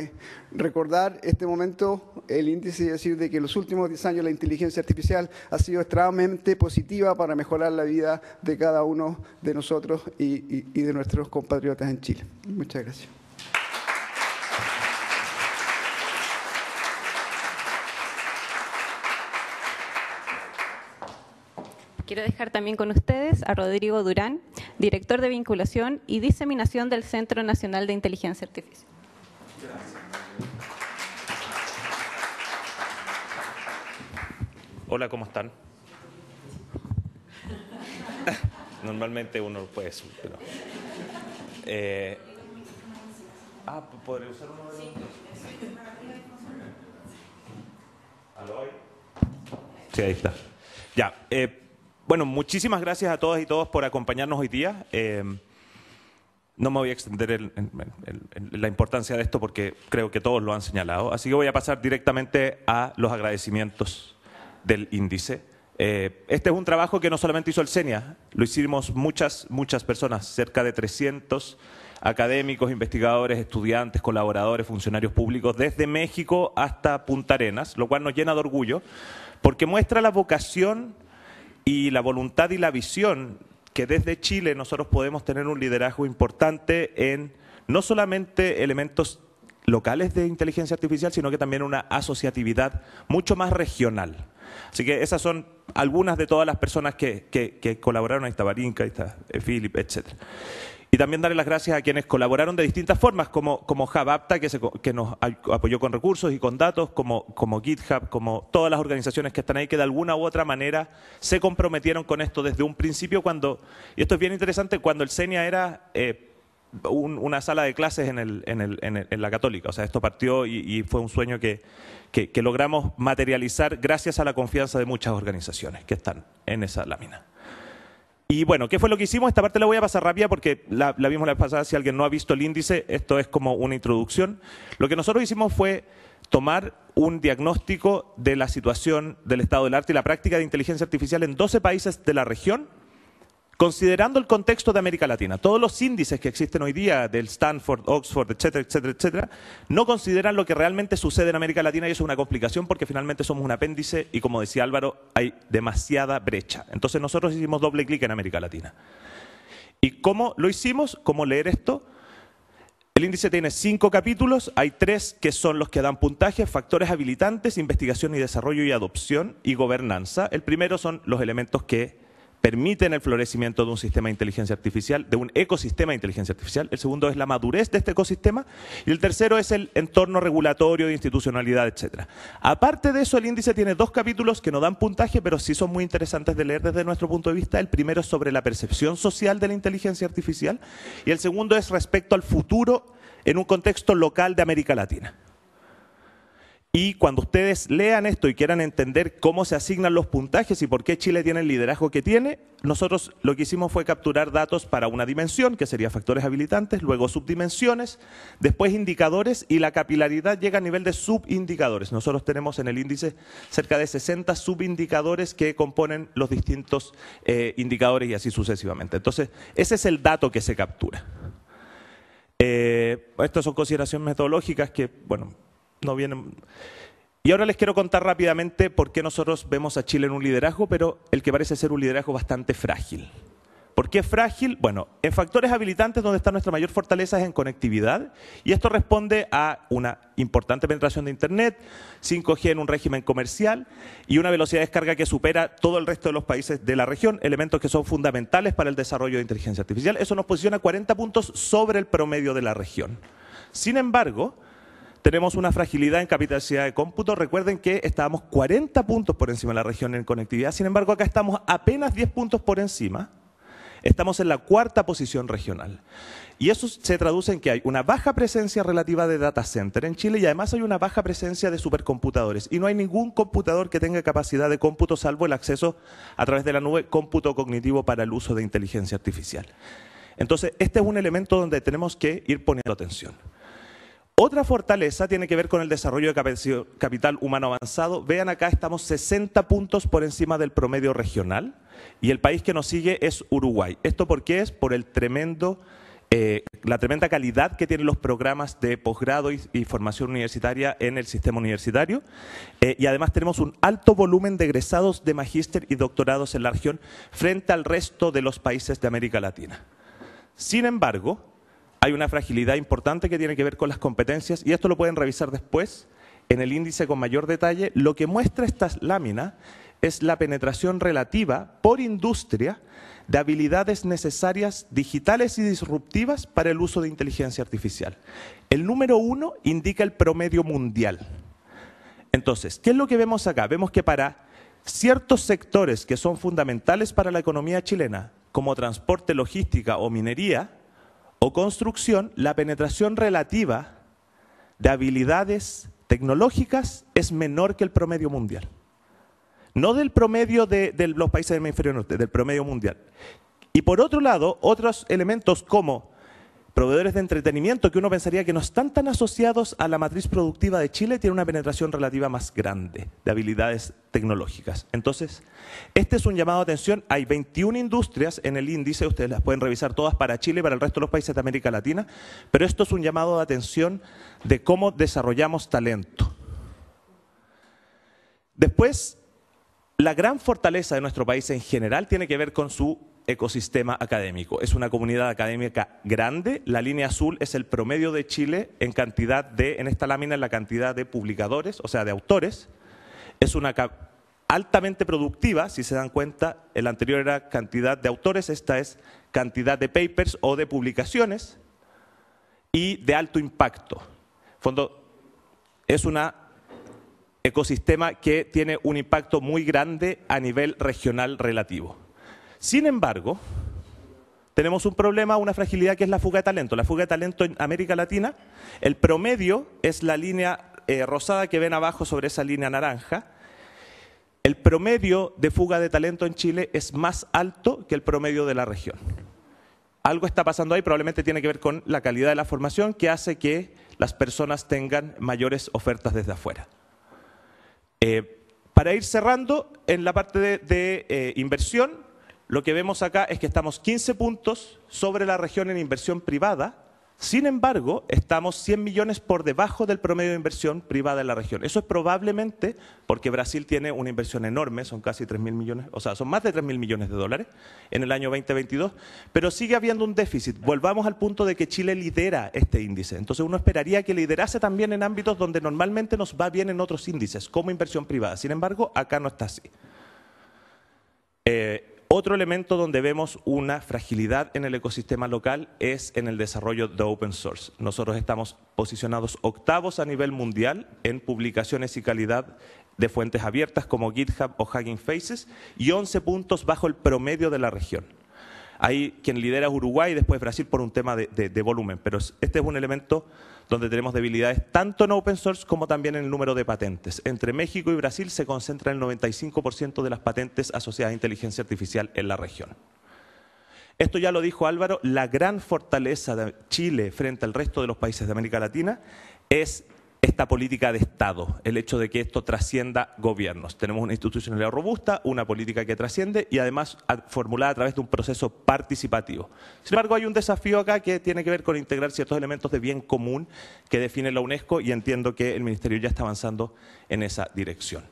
Recordar este momento, el índice, y decir de que en los últimos 10 años la inteligencia artificial ha sido extremadamente positiva para mejorar la vida de cada uno de nosotros y de nuestros compatriotas en Chile. Muchas gracias. Quiero dejar también con ustedes a Rodrigo Durán, director de vinculación y diseminación del Centro Nacional de Inteligencia Artificial. Gracias. Hola, ¿cómo están? Normalmente uno lo puede subir, pero... ¿podré usar uno de los dos? ¿Aló ahí? Sí, ahí está. Ya. Bueno, muchísimas gracias a todas y todos por acompañarnos hoy día. No me voy a extender en la importancia de esto porque creo que todos lo han señalado. Así que voy a pasar directamente a los agradecimientos del índice. Este es un trabajo que no solamente hizo el Senia, lo hicimos muchas personas, cerca de 300 académicos, investigadores, estudiantes, colaboradores, funcionarios públicos, desde México hasta Punta Arenas, lo cual nos llena de orgullo, porque muestra la vocación y la voluntad y la visión que desde Chile nosotros podemos tener un liderazgo importante en no solamente elementos locales de inteligencia artificial, sino que también una asociatividad mucho más regional. Así que esas son algunas de todas las personas que colaboraron. Ahí está Barinka, ahí está Philip, etc. Y también darle las gracias a quienes colaboraron de distintas formas, como HubApta, que nos apoyó con recursos y con datos, como GitHub, como todas las organizaciones que están ahí, que de alguna u otra manera se comprometieron con esto desde un principio, y esto es bien interesante, cuando el Senia era una sala de clases en la Católica. O sea, esto partió y fue un sueño que logramos materializar gracias a la confianza de muchas organizaciones que están en esa lámina. Y bueno, ¿qué fue lo que hicimos? Esta parte la voy a pasar rápida porque la vimos la vez pasada. Si alguien no ha visto el índice, esto es como una introducción. Lo que nosotros hicimos fue tomar un diagnóstico de la situación del estado del arte y la práctica de inteligencia artificial en 12 países de la región, considerando el contexto de América Latina. Todos los índices que existen hoy día, del Stanford, Oxford, etcétera, etcétera, etcétera, no consideran lo que realmente sucede en América Latina, y eso es una complicación porque finalmente somos un apéndice y, como decía Álvaro, hay demasiada brecha. Entonces nosotros hicimos doble clic en América Latina. ¿Y cómo lo hicimos? ¿Cómo leer esto? El índice tiene 5 capítulos, hay 3 que son los que dan puntaje: factores habilitantes, investigación y desarrollo y adopción, y gobernanza. El primero son los elementos que permiten el florecimiento de un sistema de inteligencia artificial, de un ecosistema de inteligencia artificial. El segundo es la madurez de este ecosistema. Y el tercero es el entorno regulatorio, de institucionalidad, etc. Aparte de eso, el índice tiene 2 capítulos que no dan puntaje, pero sí son muy interesantes de leer desde nuestro punto de vista. El primero es sobre la percepción social de la inteligencia artificial y el segundo es respecto al futuro en un contexto local de América Latina. Y cuando ustedes lean esto y quieran entender cómo se asignan los puntajes y por qué Chile tiene el liderazgo que tiene, nosotros lo que hicimos fue capturar datos para una dimensión, que sería factores habilitantes, luego subdimensiones, después indicadores, y la capilaridad llega a nivel de subindicadores. Nosotros tenemos en el índice cerca de 60 subindicadores que componen los distintos indicadores y así sucesivamente. Entonces, ese es el dato que se captura. Estas son consideraciones metodológicas que, bueno, no vienen. Y ahora les quiero contar rápidamente por qué nosotros vemos a Chile en un liderazgo, pero el que parece ser un liderazgo bastante frágil. ¿Por qué frágil? Bueno, en factores habilitantes donde está nuestra mayor fortaleza es en conectividad, y esto responde a una importante penetración de Internet, 5G en un régimen comercial y una velocidad de descarga que supera todo el resto de los países de la región, elementos que son fundamentales para el desarrollo de inteligencia artificial. Eso nos posiciona 40 puntos sobre el promedio de la región. Sin embargo, tenemos una fragilidad en capacidad de cómputo. Recuerden que estábamos 40 puntos por encima de la región en conectividad. Sin embargo, acá estamos apenas 10 puntos por encima. Estamos en la 4ª posición regional. Y eso se traduce en que hay una baja presencia relativa de data center en Chile y además hay una baja presencia de supercomputadores. Y no hay ningún computador que tenga capacidad de cómputo salvo el acceso a través de la nube cómputo cognitivo para el uso de inteligencia artificial. Entonces, este es un elemento donde tenemos que ir poniendo atención. Otra fortaleza tiene que ver con el desarrollo de capital humano avanzado. Vean acá, estamos 60 puntos por encima del promedio regional y el país que nos sigue es Uruguay. ¿Esto por qué es? Por el la tremenda calidad que tienen los programas de posgrado y formación universitaria en el sistema universitario. Y además tenemos un alto volumen de egresados de magíster y doctorados en la región frente al resto de los países de América Latina. Sin embargo, hay una fragilidad importante que tiene que ver con las competencias y esto lo pueden revisar después en el índice con mayor detalle. Lo que muestra esta lámina es la penetración relativa por industria de habilidades necesarias digitales y disruptivas para el uso de inteligencia artificial. El número 1 indica el promedio mundial. Entonces, ¿qué es lo que vemos acá? Vemos que para ciertos sectores que son fundamentales para la economía chilena, como transporte, logística o minería, o construcción, la penetración relativa de habilidades tecnológicas es menor que el promedio mundial. No del promedio de los países del hemisferio norte, del promedio mundial. Y por otro lado, otros elementos como proveedores de entretenimiento, que uno pensaría que no están tan asociados a la matriz productiva de Chile, tienen una penetración relativa más grande de habilidades tecnológicas. Entonces, este es un llamado de atención. Hay 21 industrias en el índice, ustedes las pueden revisar todas para Chile y para el resto de los países de América Latina, pero esto es un llamado de atención de cómo desarrollamos talento. Después, la gran fortaleza de nuestro país en general tiene que ver con su ecosistema académico. Es una comunidad académica grande. La línea azul es el promedio de Chile en esta lámina, en la cantidad de publicadores, o sea, de autores. Es una altamente productiva, si se dan cuenta, el anterior era cantidad de autores, esta es cantidad de papers o de publicaciones y de alto impacto. En fondo, es un ecosistema que tiene un impacto muy grande a nivel regional relativo. Sin embargo, tenemos un problema, una fragilidad que es la fuga de talento. La fuga de talento en América Latina, el promedio es la línea rosada que ven abajo sobre esa línea naranja. El promedio de fuga de talento en Chile es más alto que el promedio de la región. Algo está pasando ahí, probablemente tiene que ver con la calidad de la formación que hace que las personas tengan mayores ofertas desde afuera. Para ir cerrando, en la parte de inversión, lo que vemos acá es que estamos 15 puntos sobre la región en inversión privada. Sin embargo, estamos 100 millones por debajo del promedio de inversión privada en la región. Eso es probablemente porque Brasil tiene una inversión enorme, son casi 3.000 millones, o sea, son más de 3.000 millones de dólares en el año 2022, pero sigue habiendo un déficit. Volvamos al punto de que Chile lidera este índice. Entonces uno esperaría que liderase también en ámbitos donde normalmente nos va bien en otros índices, como inversión privada. Sin embargo, acá no está así. Otro elemento donde vemos una fragilidad en el ecosistema local es en el desarrollo de open source. Nosotros estamos posicionados octavos a nivel mundial en publicaciones y calidad de fuentes abiertas como GitHub o Hugging Faces y 11 puntos bajo el promedio de la región. Ahí quien lidera es Uruguay y después Brasil por un tema de volumen, pero este es un elemento donde tenemos debilidades tanto en open source como también en el número de patentes. Entre México y Brasil se concentra el 95% de las patentes asociadas a inteligencia artificial en la región. Esto ya lo dijo Álvaro, la gran fortaleza de Chile frente al resto de los países de América Latina es esta política de Estado, el hecho de que esto trascienda gobiernos. Tenemos una institucionalidad robusta, una política que trasciende y además formulada a través de un proceso participativo. Sin embargo, hay un desafío acá que tiene que ver con integrar ciertos elementos de bien común que define la UNESCO y entiendo que el Ministerio ya está avanzando en esa dirección.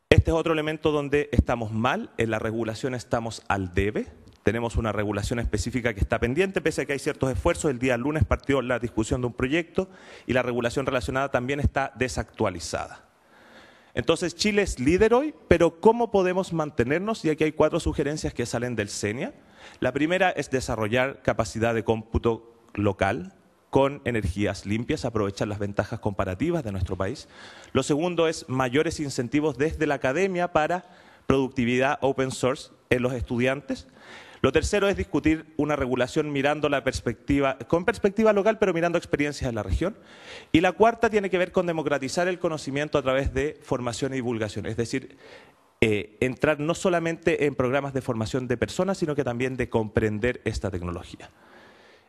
Este es otro elemento donde estamos mal, en la regulación estamos al debe. Tenemos una regulación específica que está pendiente, pese a que hay ciertos esfuerzos. El día lunes partió la discusión de un proyecto y la regulación relacionada también está desactualizada. Entonces, Chile es líder hoy, pero ¿cómo podemos mantenernos? Y aquí hay 4 sugerencias que salen del CENIA. La primera es desarrollar capacidad de cómputo local con energías limpias, aprovechar las ventajas comparativas de nuestro país. Lo segundo es mayores incentivos desde la academia para productividad open source en los estudiantes. Lo tercero es discutir una regulación mirando la perspectiva, con perspectiva local, pero mirando experiencias de la región. Y la cuarta tiene que ver con democratizar el conocimiento a través de formación y divulgación, es decir, entrar no solamente en programas de formación de personas, sino que también de comprender esta tecnología.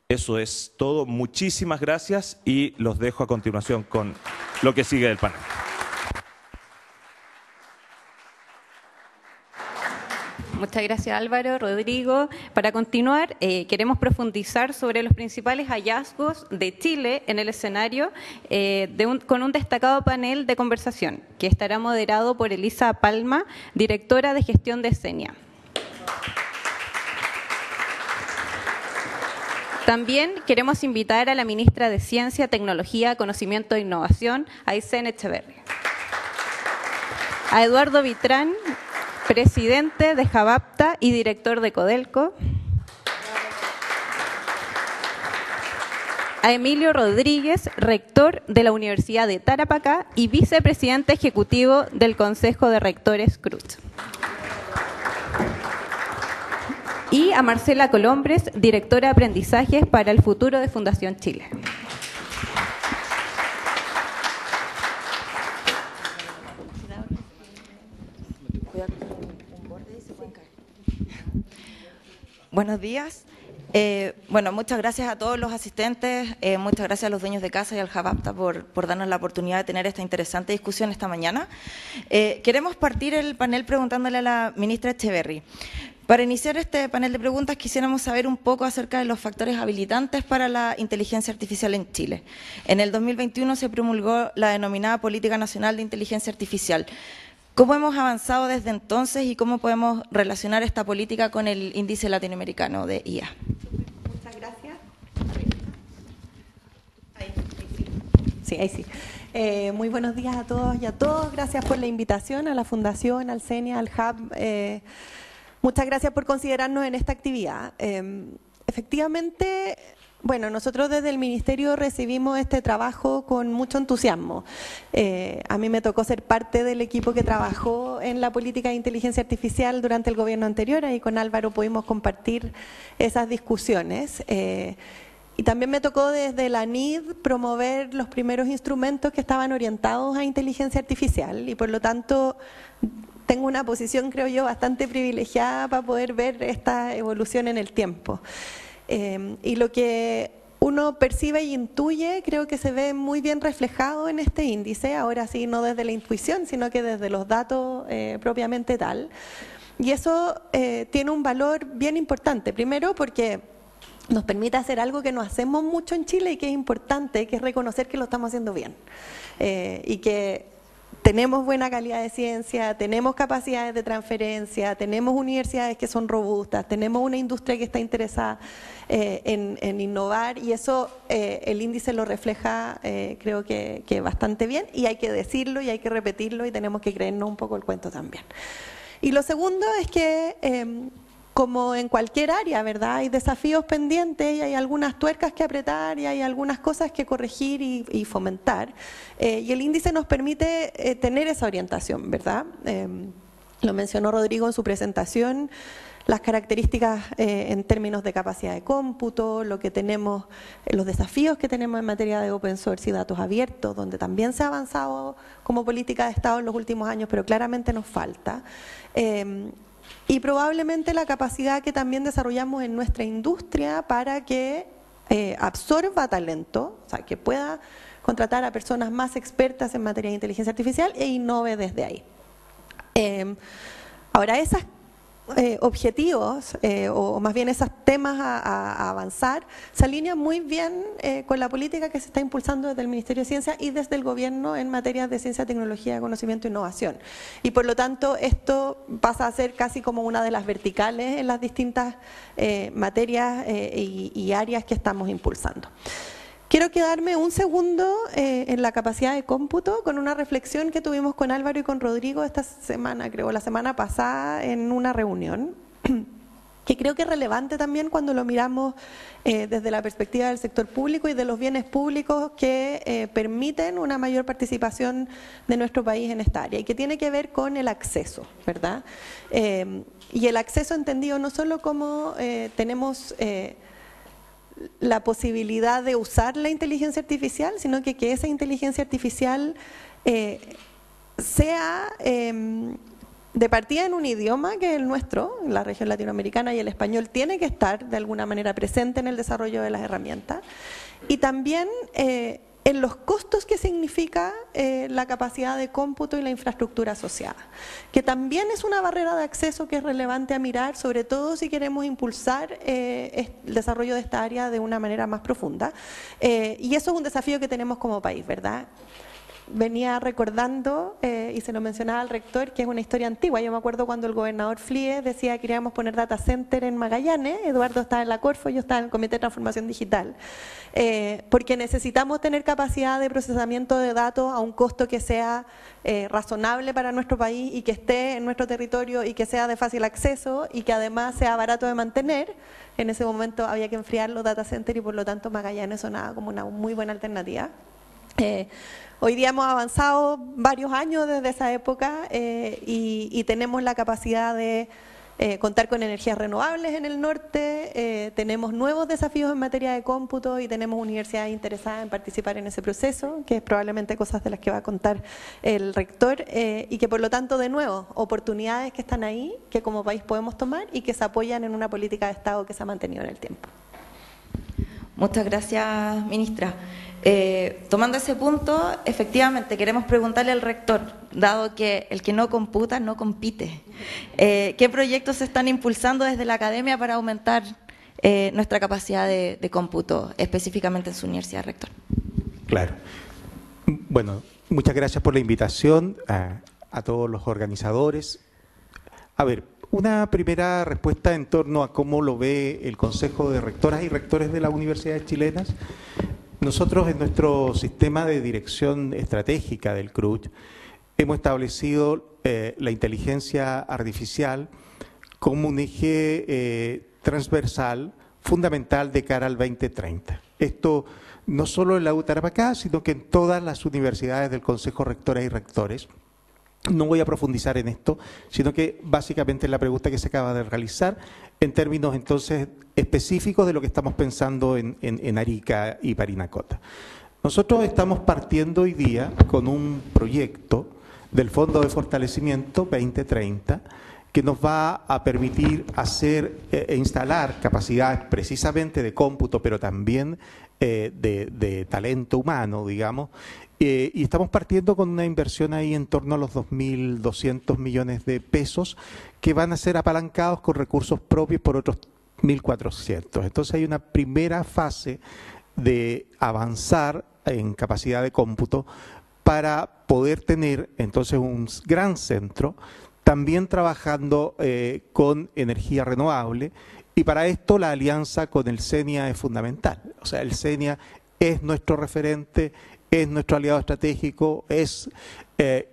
Eso es todo. Muchísimas gracias y los dejo a continuación con lo que sigue del panel. Muchas gracias, Álvaro, Rodrigo. Para continuar, queremos profundizar sobre los principales hallazgos de Chile en el escenario con un destacado panel de conversación que estará moderado por Elisa Palma, directora de gestión de Senia. También queremos invitar a la ministra de Ciencia, Tecnología, Conocimiento e Innovación, Aysén Echeverri. A Eduardo Vitrán, presidente de Javapta y director de Codelco. A Emilio Rodríguez, rector de la Universidad de Tarapacá y vicepresidente ejecutivo del Consejo de Rectores CRUT. Y a Marcela Colombres, directora de Aprendizajes para el Futuro de Fundación Chile. Buenos días. Bueno, muchas gracias a todos los asistentes, muchas gracias a los dueños de casa y al Javapta por darnos la oportunidad de tener esta interesante discusión esta mañana. Queremos partir el panel preguntándole a la ministra Echeverri. Para iniciar este panel de preguntas quisiéramos saber un poco acerca de los factores habilitantes para la inteligencia artificial en Chile. En el 2021 se promulgó la denominada Política Nacional de Inteligencia Artificial. ¿Cómo hemos avanzado desde entonces y cómo podemos relacionar esta política con el índice latinoamericano de IA? Muchas gracias. Ahí sí. Muy buenos días a todos y a todas. Gracias por la invitación a la Fundación, al Senia, al Hub. Muchas gracias por considerarnos en esta actividad. Efectivamente, bueno, nosotros desde el Ministerio recibimos este trabajo con mucho entusiasmo. A mí me tocó ser parte del equipo que trabajó en la política de inteligencia artificial durante el gobierno anterior, y con Álvaro pudimos compartir esas discusiones. Y también me tocó desde la NID promover los primeros instrumentos que estaban orientados a inteligencia artificial y por lo tanto tengo una posición, creo yo, bastante privilegiada para poder ver esta evolución en el tiempo. Y lo que uno percibe y intuye creo que se ve muy bien reflejado en este índice, ahora sí no desde la intuición, sino que desde los datos propiamente tal. Y eso tiene un valor bien importante, primero porque nos permite hacer algo que no hacemos mucho en Chile y que es importante, que es reconocer que lo estamos haciendo bien y que tenemos buena calidad de ciencia, tenemos capacidades de transferencia, tenemos universidades que son robustas, tenemos una industria que está interesada en innovar y eso el índice lo refleja creo que bastante bien y hay que decirlo y hay que repetirlo y tenemos que creernos un poco el cuento también. Y lo segundo es que como en cualquier área, ¿verdad? Hay desafíos pendientes y hay algunas tuercas que apretar y hay algunas cosas que corregir y fomentar. Y el índice nos permite tener esa orientación, ¿verdad? Lo mencionó Rodrigo en su presentación, las características en términos de capacidad de cómputo, lo que tenemos, los desafíos que tenemos en materia de open source y datos abiertos, donde también se ha avanzado como política de Estado en los últimos años, pero claramente nos falta. Y probablemente la capacidad que también desarrollamos en nuestra industria para que absorba talento, o sea, que pueda contratar a personas más expertas en materia de inteligencia artificial e innove desde ahí. Ahora, esos objetivos, o más bien esos temas a avanzar, se alinean muy bien con la política que se está impulsando desde el Ministerio de Ciencia y desde el Gobierno en materia de ciencia, tecnología, conocimiento e innovación. Y por lo tanto, esto pasa a ser casi como una de las verticales en las distintas materias y áreas que estamos impulsando. Quiero quedarme un segundo en la capacidad de cómputo con una reflexión que tuvimos con Álvaro y con Rodrigo esta semana, creo, la semana pasada en una reunión. que creo que es relevante también cuando lo miramos desde la perspectiva del sector público y de los bienes públicos que permiten una mayor participación de nuestro país en esta área, y que tiene que ver con el acceso, ¿verdad? Y el acceso entendido no solo como tenemos la posibilidad de usar la inteligencia artificial, sino que esa inteligencia artificial sea de partida en un idioma que es el nuestro, la región latinoamericana, y el español tiene que estar de alguna manera presente en el desarrollo de las herramientas, y también en los costos que significa la capacidad de cómputo y la infraestructura asociada, que también es una barrera de acceso que es relevante a mirar, sobre todo si queremos impulsar el desarrollo de esta área de una manera más profunda, y eso es un desafío que tenemos como país, ¿verdad? Venía recordando, y se lo mencionaba al rector, que es una historia antigua. Yo me acuerdo cuando el gobernador Flies decía que queríamos poner data center en Magallanes, Eduardo estaba en la Corfo, yo estaba en el Comité de Transformación Digital, porque necesitamos tener capacidad de procesamiento de datos a un costo que sea razonable para nuestro país y que esté en nuestro territorio y que sea de fácil acceso y que además sea barato de mantener. En ese momento había que enfriar los data centers y por lo tanto Magallanes sonaba como una muy buena alternativa. Hoy día hemos avanzado varios años desde esa época y tenemos la capacidad de contar con energías renovables en el norte, tenemos nuevos desafíos en materia de cómputo y tenemos universidades interesadas en participar en ese proceso, que es probablemente cosas de las que va a contar el rector, y que por lo tanto, de nuevo, oportunidades que están ahí, que como país podemos tomar y que se apoyan en una política de Estado que se ha mantenido en el tiempo. Muchas gracias, ministra. Tomando ese punto, efectivamente queremos preguntarle al rector, dado que el que no computa no compite, ¿qué proyectos se están impulsando desde la academia para aumentar nuestra capacidad de cómputo, específicamente en su universidad, rector? Claro. Bueno, muchas gracias por la invitación a todos los organizadores. A ver, una primera respuesta en torno a cómo lo ve el Consejo de Rectoras y Rectores de las universidades chilenas. Nosotros en nuestro sistema de dirección estratégica del CRUCH hemos establecido la inteligencia artificial como un eje transversal fundamental de cara al 2030. Esto no solo en la U Tarapacá, sino que en todas las universidades del Consejo de Rectoras y Rectores. No voy a profundizar en esto, sino que básicamente es la pregunta que se acaba de realizar en términos entonces específicos de lo que estamos pensando en Arica y Parinacota. Nosotros estamos partiendo hoy día con un proyecto del Fondo de Fortalecimiento 2030 que nos va a permitir hacer e instalar capacidades precisamente de cómputo, pero también de talento humano, digamos, y estamos partiendo con una inversión ahí en torno a los 2.200 millones de pesos que van a ser apalancados con recursos propios por otros 1.400. Entonces hay una primera fase de avanzar en capacidad de cómputo para poder tener entonces un gran centro, también trabajando con energía renovable, y para esto la alianza con el CENIA es fundamental. O sea, el CENIA es nuestro referente, es nuestro aliado estratégico, es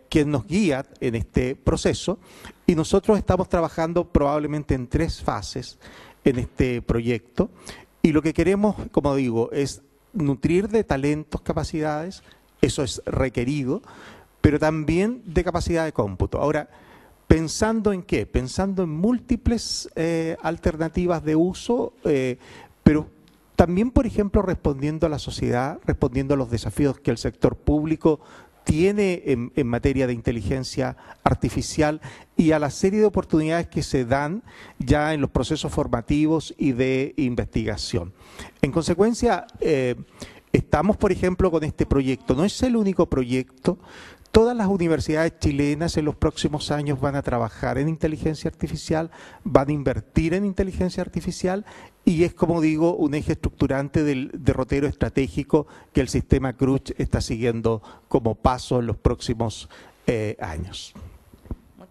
quien nos guía en este proceso, y nosotros estamos trabajando probablemente en 3 fases en este proyecto, y lo que queremos, como digo, es nutrir de talentos, capacidades, eso es requerido, pero también de capacidad de cómputo. Ahora, ¿pensando en qué? Pensando en múltiples alternativas de uso, pero también, por ejemplo, respondiendo a la sociedad, respondiendo a los desafíos que el sector público tiene en materia de inteligencia artificial y a la serie de oportunidades que se dan ya en los procesos formativos y de investigación. En consecuencia, estamos, por ejemplo, con este proyecto. No es el único proyecto. Todas las universidades chilenas en los próximos años van a trabajar en inteligencia artificial, van a invertir en inteligencia artificial, y es, como digo, un eje estructurante del derrotero estratégico que el sistema CRUCH está siguiendo como paso en los próximos años.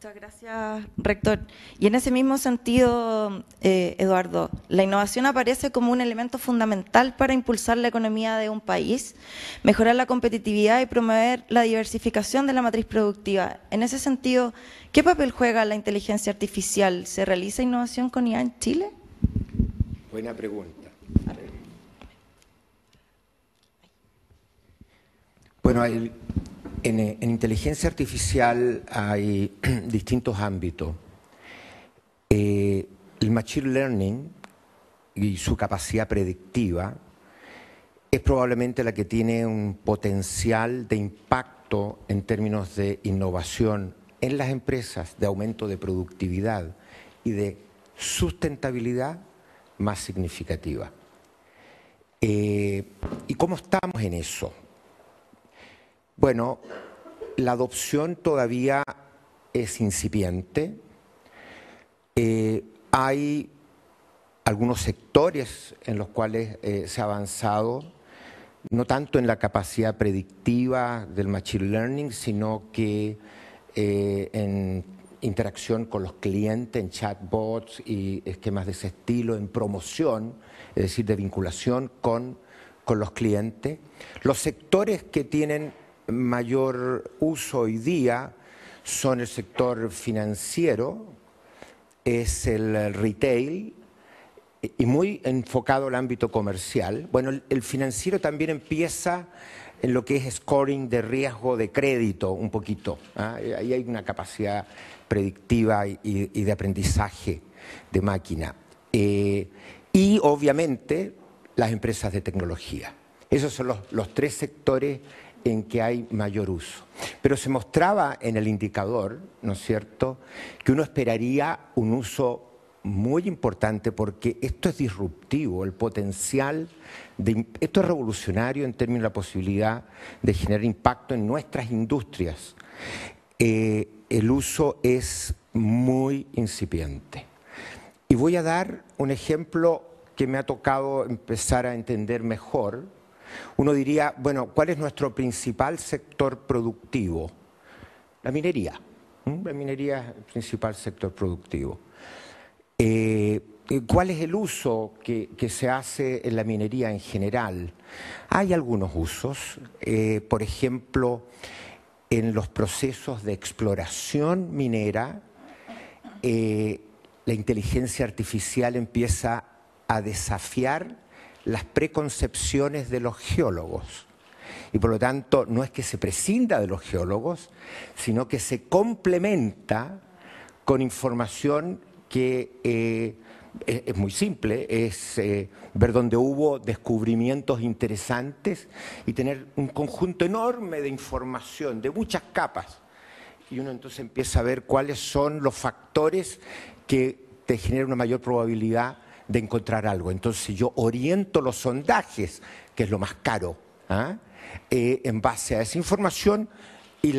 Muchas gracias, rector. Y en ese mismo sentido, Eduardo, la innovación aparece como un elemento fundamental para impulsar la economía de un país, mejorar la competitividad y promover la diversificación de la matriz productiva. En ese sentido, ¿qué papel juega la inteligencia artificial? ¿Se realiza innovación con IA en Chile? Buena pregunta. Bueno, en inteligencia artificial hay distintos ámbitos. El Machine Learning y su capacidad predictiva es probablemente la que tiene un potencial de impacto en términos de innovación en las empresas, de aumento de productividad y de sustentabilidad más significativa. ¿Y cómo estamos en eso? Bueno, la adopción todavía es incipiente. Hay algunos sectores en los cuales se ha avanzado, no tanto en la capacidad predictiva del Machine Learning, sino que en interacción con los clientes, en chatbots y esquemas de ese estilo, en promoción, es decir, de vinculación con los clientes. Los sectores que tienen mayor uso hoy día son el sector financiero, es el retail y muy enfocado al ámbito comercial. Bueno, el financiero también empieza en lo que es scoring de riesgo de crédito un poquito. Ahí hay una capacidad predictiva y de aprendizaje de máquina. Y obviamente las empresas de tecnología. Esos son los tres sectores en que hay mayor uso. Pero se mostraba en el indicador, ¿no es cierto?, que uno esperaría un uso muy importante porque esto es disruptivo, el potencial, esto es revolucionario en términos de la posibilidad de generar impacto en nuestras industrias. El uso es muy incipiente. Y voy a dar un ejemplo que me ha tocado empezar a entender mejor. Uno diría, bueno, ¿cuál es nuestro principal sector productivo? La minería. La minería es el principal sector productivo. ¿Cuál es el uso que se hace en la minería en general? Hay algunos usos, por ejemplo, en los procesos de exploración minera, la inteligencia artificial empieza a desafiar las preconcepciones de los geólogos. Y por lo tanto, no es que se prescinda de los geólogos, sino que se complementa con información que es muy simple, es ver dónde hubo descubrimientos interesantes y tener un conjunto enorme de información, de muchas capas. Y uno entonces empieza a ver cuáles son los factores que te generan una mayor probabilidad de encontrar algo. Entonces yo oriento los sondajes, que es lo más caro, en base a esa información y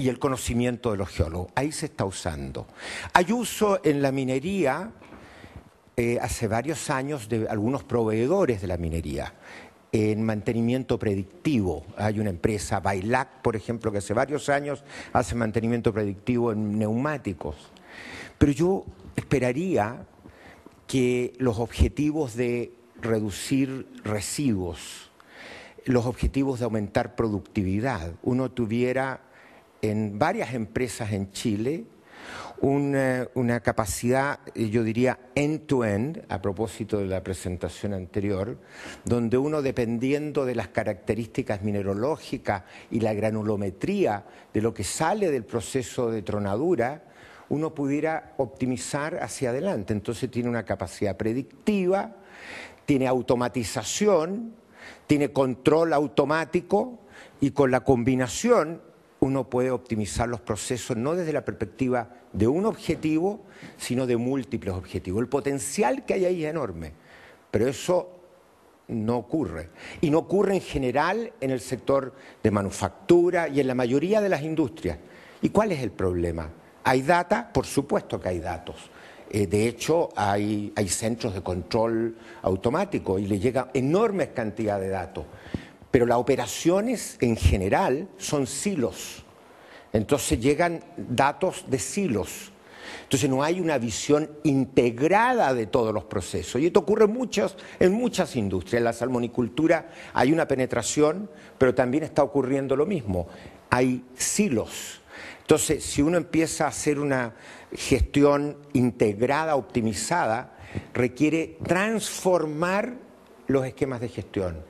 el conocimiento de los geólogos. Ahí se está usando. Hay uso en la minería hace varios años de algunos proveedores de la minería en mantenimiento predictivo. Hay una empresa, Bailac, por ejemplo, que hace varios años hace mantenimiento predictivo en neumáticos. Pero yo esperaría que los objetivos de reducir residuos, los objetivos de aumentar productividad, uno tuviera en varias empresas en Chile una capacidad, yo diría, end-to-end, a propósito de la presentación anterior, donde uno, dependiendo de las características mineralógicas y la granulometría de lo que sale del proceso de tronadura, uno pudiera optimizar hacia adelante. Entonces tiene una capacidad predictiva, tiene automatización, tiene control automático y con la combinación uno puede optimizar los procesos no desde la perspectiva de un objetivo, sino de múltiples objetivos. El potencial que hay ahí es enorme, pero eso no ocurre. Y no ocurre en general en el sector de manufactura y en la mayoría de las industrias. ¿Y cuál es el problema? ¿Hay data? Por supuesto que hay datos. De hecho, hay centros de control automático y le llega enormes cantidades de datos. Pero las operaciones en general son silos. Entonces llegan datos de silos. Entonces no hay una visión integrada de todos los procesos. Y esto ocurre en muchas industrias. En la salmonicultura hay una penetración, pero también está ocurriendo lo mismo. Hay silos. Entonces, si uno empieza a hacer una gestión integrada, optimizada, requiere transformar los esquemas de gestión.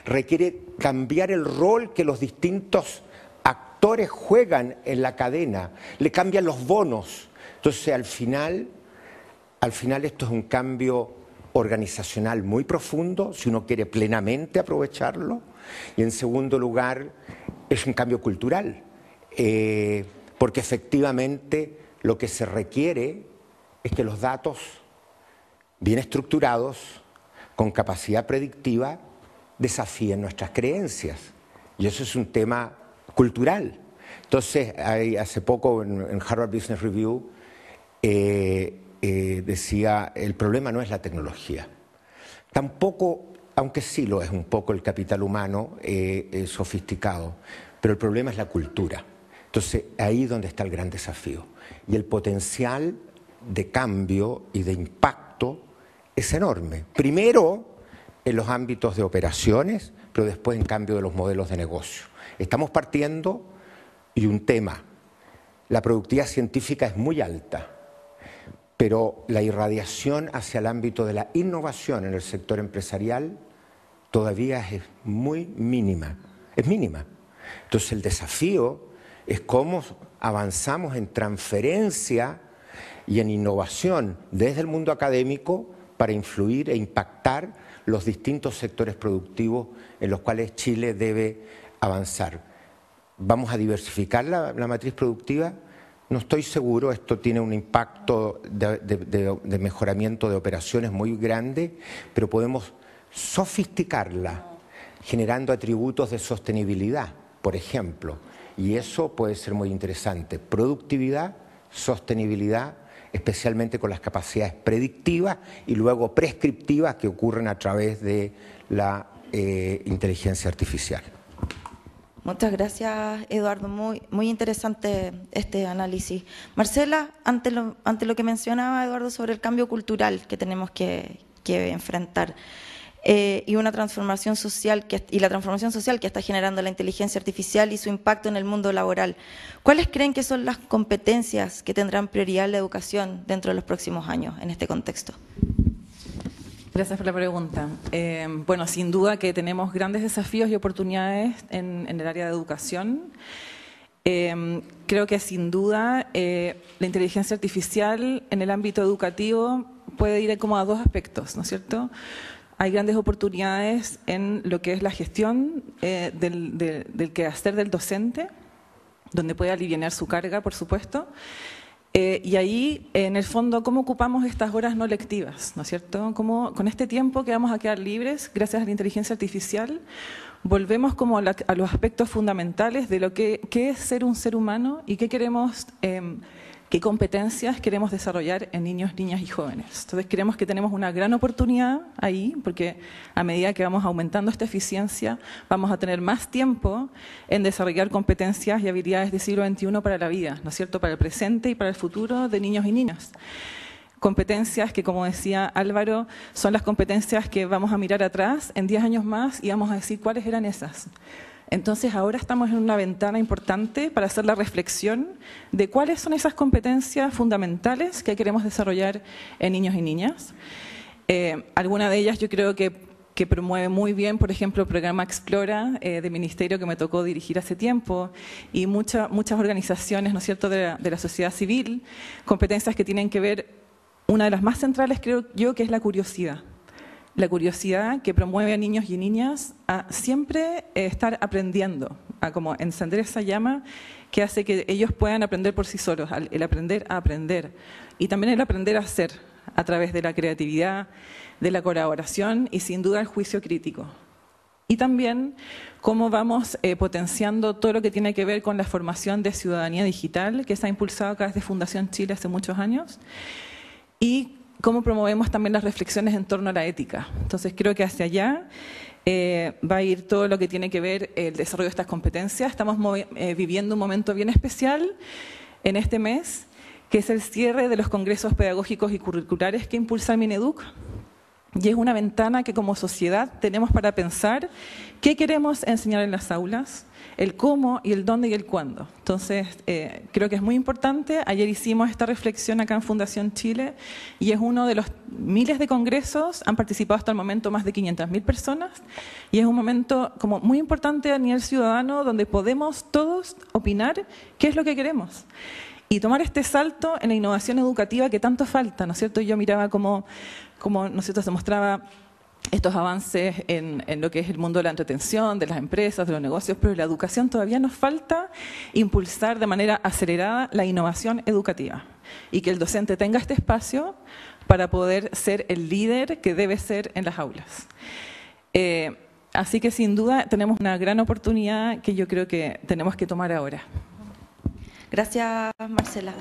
Requiere cambiar el rol que los distintos actores juegan en la cadena. Le cambian los bonos. Entonces, al final esto es un cambio organizacional muy profundo, si uno quiere plenamente aprovecharlo. Y en segundo lugar, es un cambio cultural, porque efectivamente lo que se requiere es que los datos bien estructurados, con capacidad predictiva, desafíen nuestras creencias. Y eso es un tema cultural. Entonces, hace poco en Harvard Business Review decía, el problema no es la tecnología. Tampoco, aunque sí lo es un poco el capital humano sofisticado, pero el problema es la cultura. Entonces, ahí es donde está el gran desafío. Y el potencial de cambio y de impacto es enorme. Primero, en los ámbitos de operaciones, pero después en cambio de los modelos de negocio. Estamos partiendo y un tema. La productividad científica es muy alta, pero la irradiación hacia el ámbito de la innovación en el sector empresarial todavía es muy mínima, es mínima. Entonces el desafío es cómo avanzamos en transferencia y en innovación desde el mundo académico para influir e impactar los distintos sectores productivos en los cuales Chile debe avanzar. ¿Vamos a diversificar la matriz productiva? No estoy seguro, esto tiene un impacto de mejoramiento de operaciones muy grande, pero podemos sofisticarla, generando atributos de sostenibilidad, por ejemplo, y eso puede ser muy interesante. Productividad, sostenibilidad, especialmente con las capacidades predictivas y luego prescriptivas que ocurren a través de la inteligencia artificial. Muchas gracias, Eduardo. Muy interesante este análisis. Marcela, ante lo que mencionaba Eduardo sobre el cambio cultural que tenemos que enfrentar y una transformación social la transformación social que está generando la inteligencia artificial y su impacto en el mundo laboral, ¿cuáles creen que son las competencias que tendrán prioridad en la educación dentro de los próximos años en este contexto? Gracias por la pregunta. Bueno, sin duda que tenemos grandes desafíos y oportunidades en el área de educación. Creo que sin duda la inteligencia artificial en el ámbito educativo puede ir como a dos aspectos, ¿no es cierto? Hay grandes oportunidades en lo que es la gestión del quehacer del docente, donde puede aliviar su carga, por supuesto. Y ahí, en el fondo, ¿cómo ocupamos estas horas no lectivas? ¿No es cierto? ¿Cómo, con este tiempo que vamos a quedar libres, gracias a la inteligencia artificial, volvemos como a los aspectos fundamentales de lo que es ser un ser humano y qué queremos, qué competencias queremos desarrollar en niños, niñas y jóvenes? Entonces, creemos que tenemos una gran oportunidad ahí, porque a medida que vamos aumentando esta eficiencia, vamos a tener más tiempo en desarrollar competencias y habilidades del siglo XXI para la vida, ¿no es cierto?, para el presente y para el futuro de niños y niñas. Competencias que, como decía Álvaro, son las competencias que vamos a mirar atrás en 10 años más y vamos a decir cuáles eran esas. Entonces, ahora estamos en una ventana importante para hacer la reflexión de cuáles son esas competencias fundamentales que queremos desarrollar en niños y niñas. Alguna de ellas yo creo que promueve muy bien, por ejemplo, el programa Explora del Ministerio que me tocó dirigir hace tiempo y muchas organizaciones, ¿no es cierto?, de la sociedad civil, competencias que tienen que ver, una de las más centrales creo yo que es la curiosidad. La curiosidad que promueve a niños y niñas a siempre estar aprendiendo, a como encender esa llama que hace que ellos puedan aprender por sí solos, el aprender a aprender y también el aprender a ser a través de la creatividad, de la colaboración y sin duda el juicio crítico. Y también cómo vamos potenciando todo lo que tiene que ver con la formación de ciudadanía digital que se ha impulsado acá desde Fundación Chile hace muchos años y cómo promovemos también las reflexiones en torno a la ética. Entonces creo que hacia allá va a ir todo lo que tiene que ver el desarrollo de estas competencias. Estamos viviendo un momento bien especial en este mes, que es el cierre de los congresos pedagógicos y curriculares que impulsa el Mineduc. Y es una ventana que como sociedad tenemos para pensar qué queremos enseñar en las aulas, el cómo y el dónde y el cuándo. Entonces, creo que es muy importante. Ayer hicimos esta reflexión acá en Fundación Chile y es uno de los miles de congresos, han participado hasta el momento más de 500.000 personas y es un momento como muy importante a nivel ciudadano donde podemos todos opinar qué es lo que queremos. Y tomar este salto en la innovación educativa que tanto falta, ¿no es cierto? Yo miraba como ¿no es cierto?, se mostraba estos avances en lo que es el mundo de la entretención, de las empresas, de los negocios, pero en la educación todavía nos falta impulsar de manera acelerada la innovación educativa y que el docente tenga este espacio para poder ser el líder que debe ser en las aulas. Así que sin duda tenemos una gran oportunidad que yo creo que tenemos que tomar ahora. Gracias, Marcela.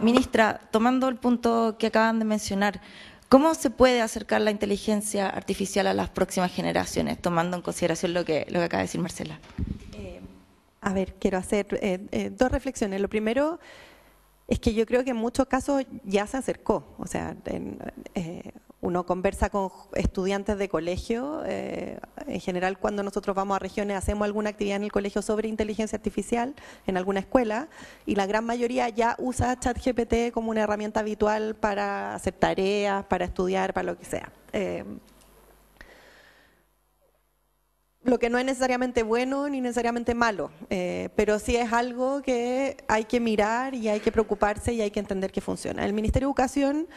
Ministra, tomando el punto que acaban de mencionar, ¿cómo se puede acercar la inteligencia artificial a las próximas generaciones, tomando en consideración lo que acaba de decir Marcela? A ver, quiero hacer dos reflexiones. Lo primero es que yo creo que en muchos casos ya se acercó. O sea, uno conversa con estudiantes de colegio. En general, cuando nosotros vamos a regiones, hacemos alguna actividad en el colegio sobre inteligencia artificial en alguna escuela y la gran mayoría ya usa ChatGPT como una herramienta habitual para hacer tareas, para estudiar, para lo que sea. Lo que no es necesariamente bueno ni necesariamente malo, pero sí es algo que hay que mirar y hay que preocuparse y hay que entender que funciona. El Ministerio de Educación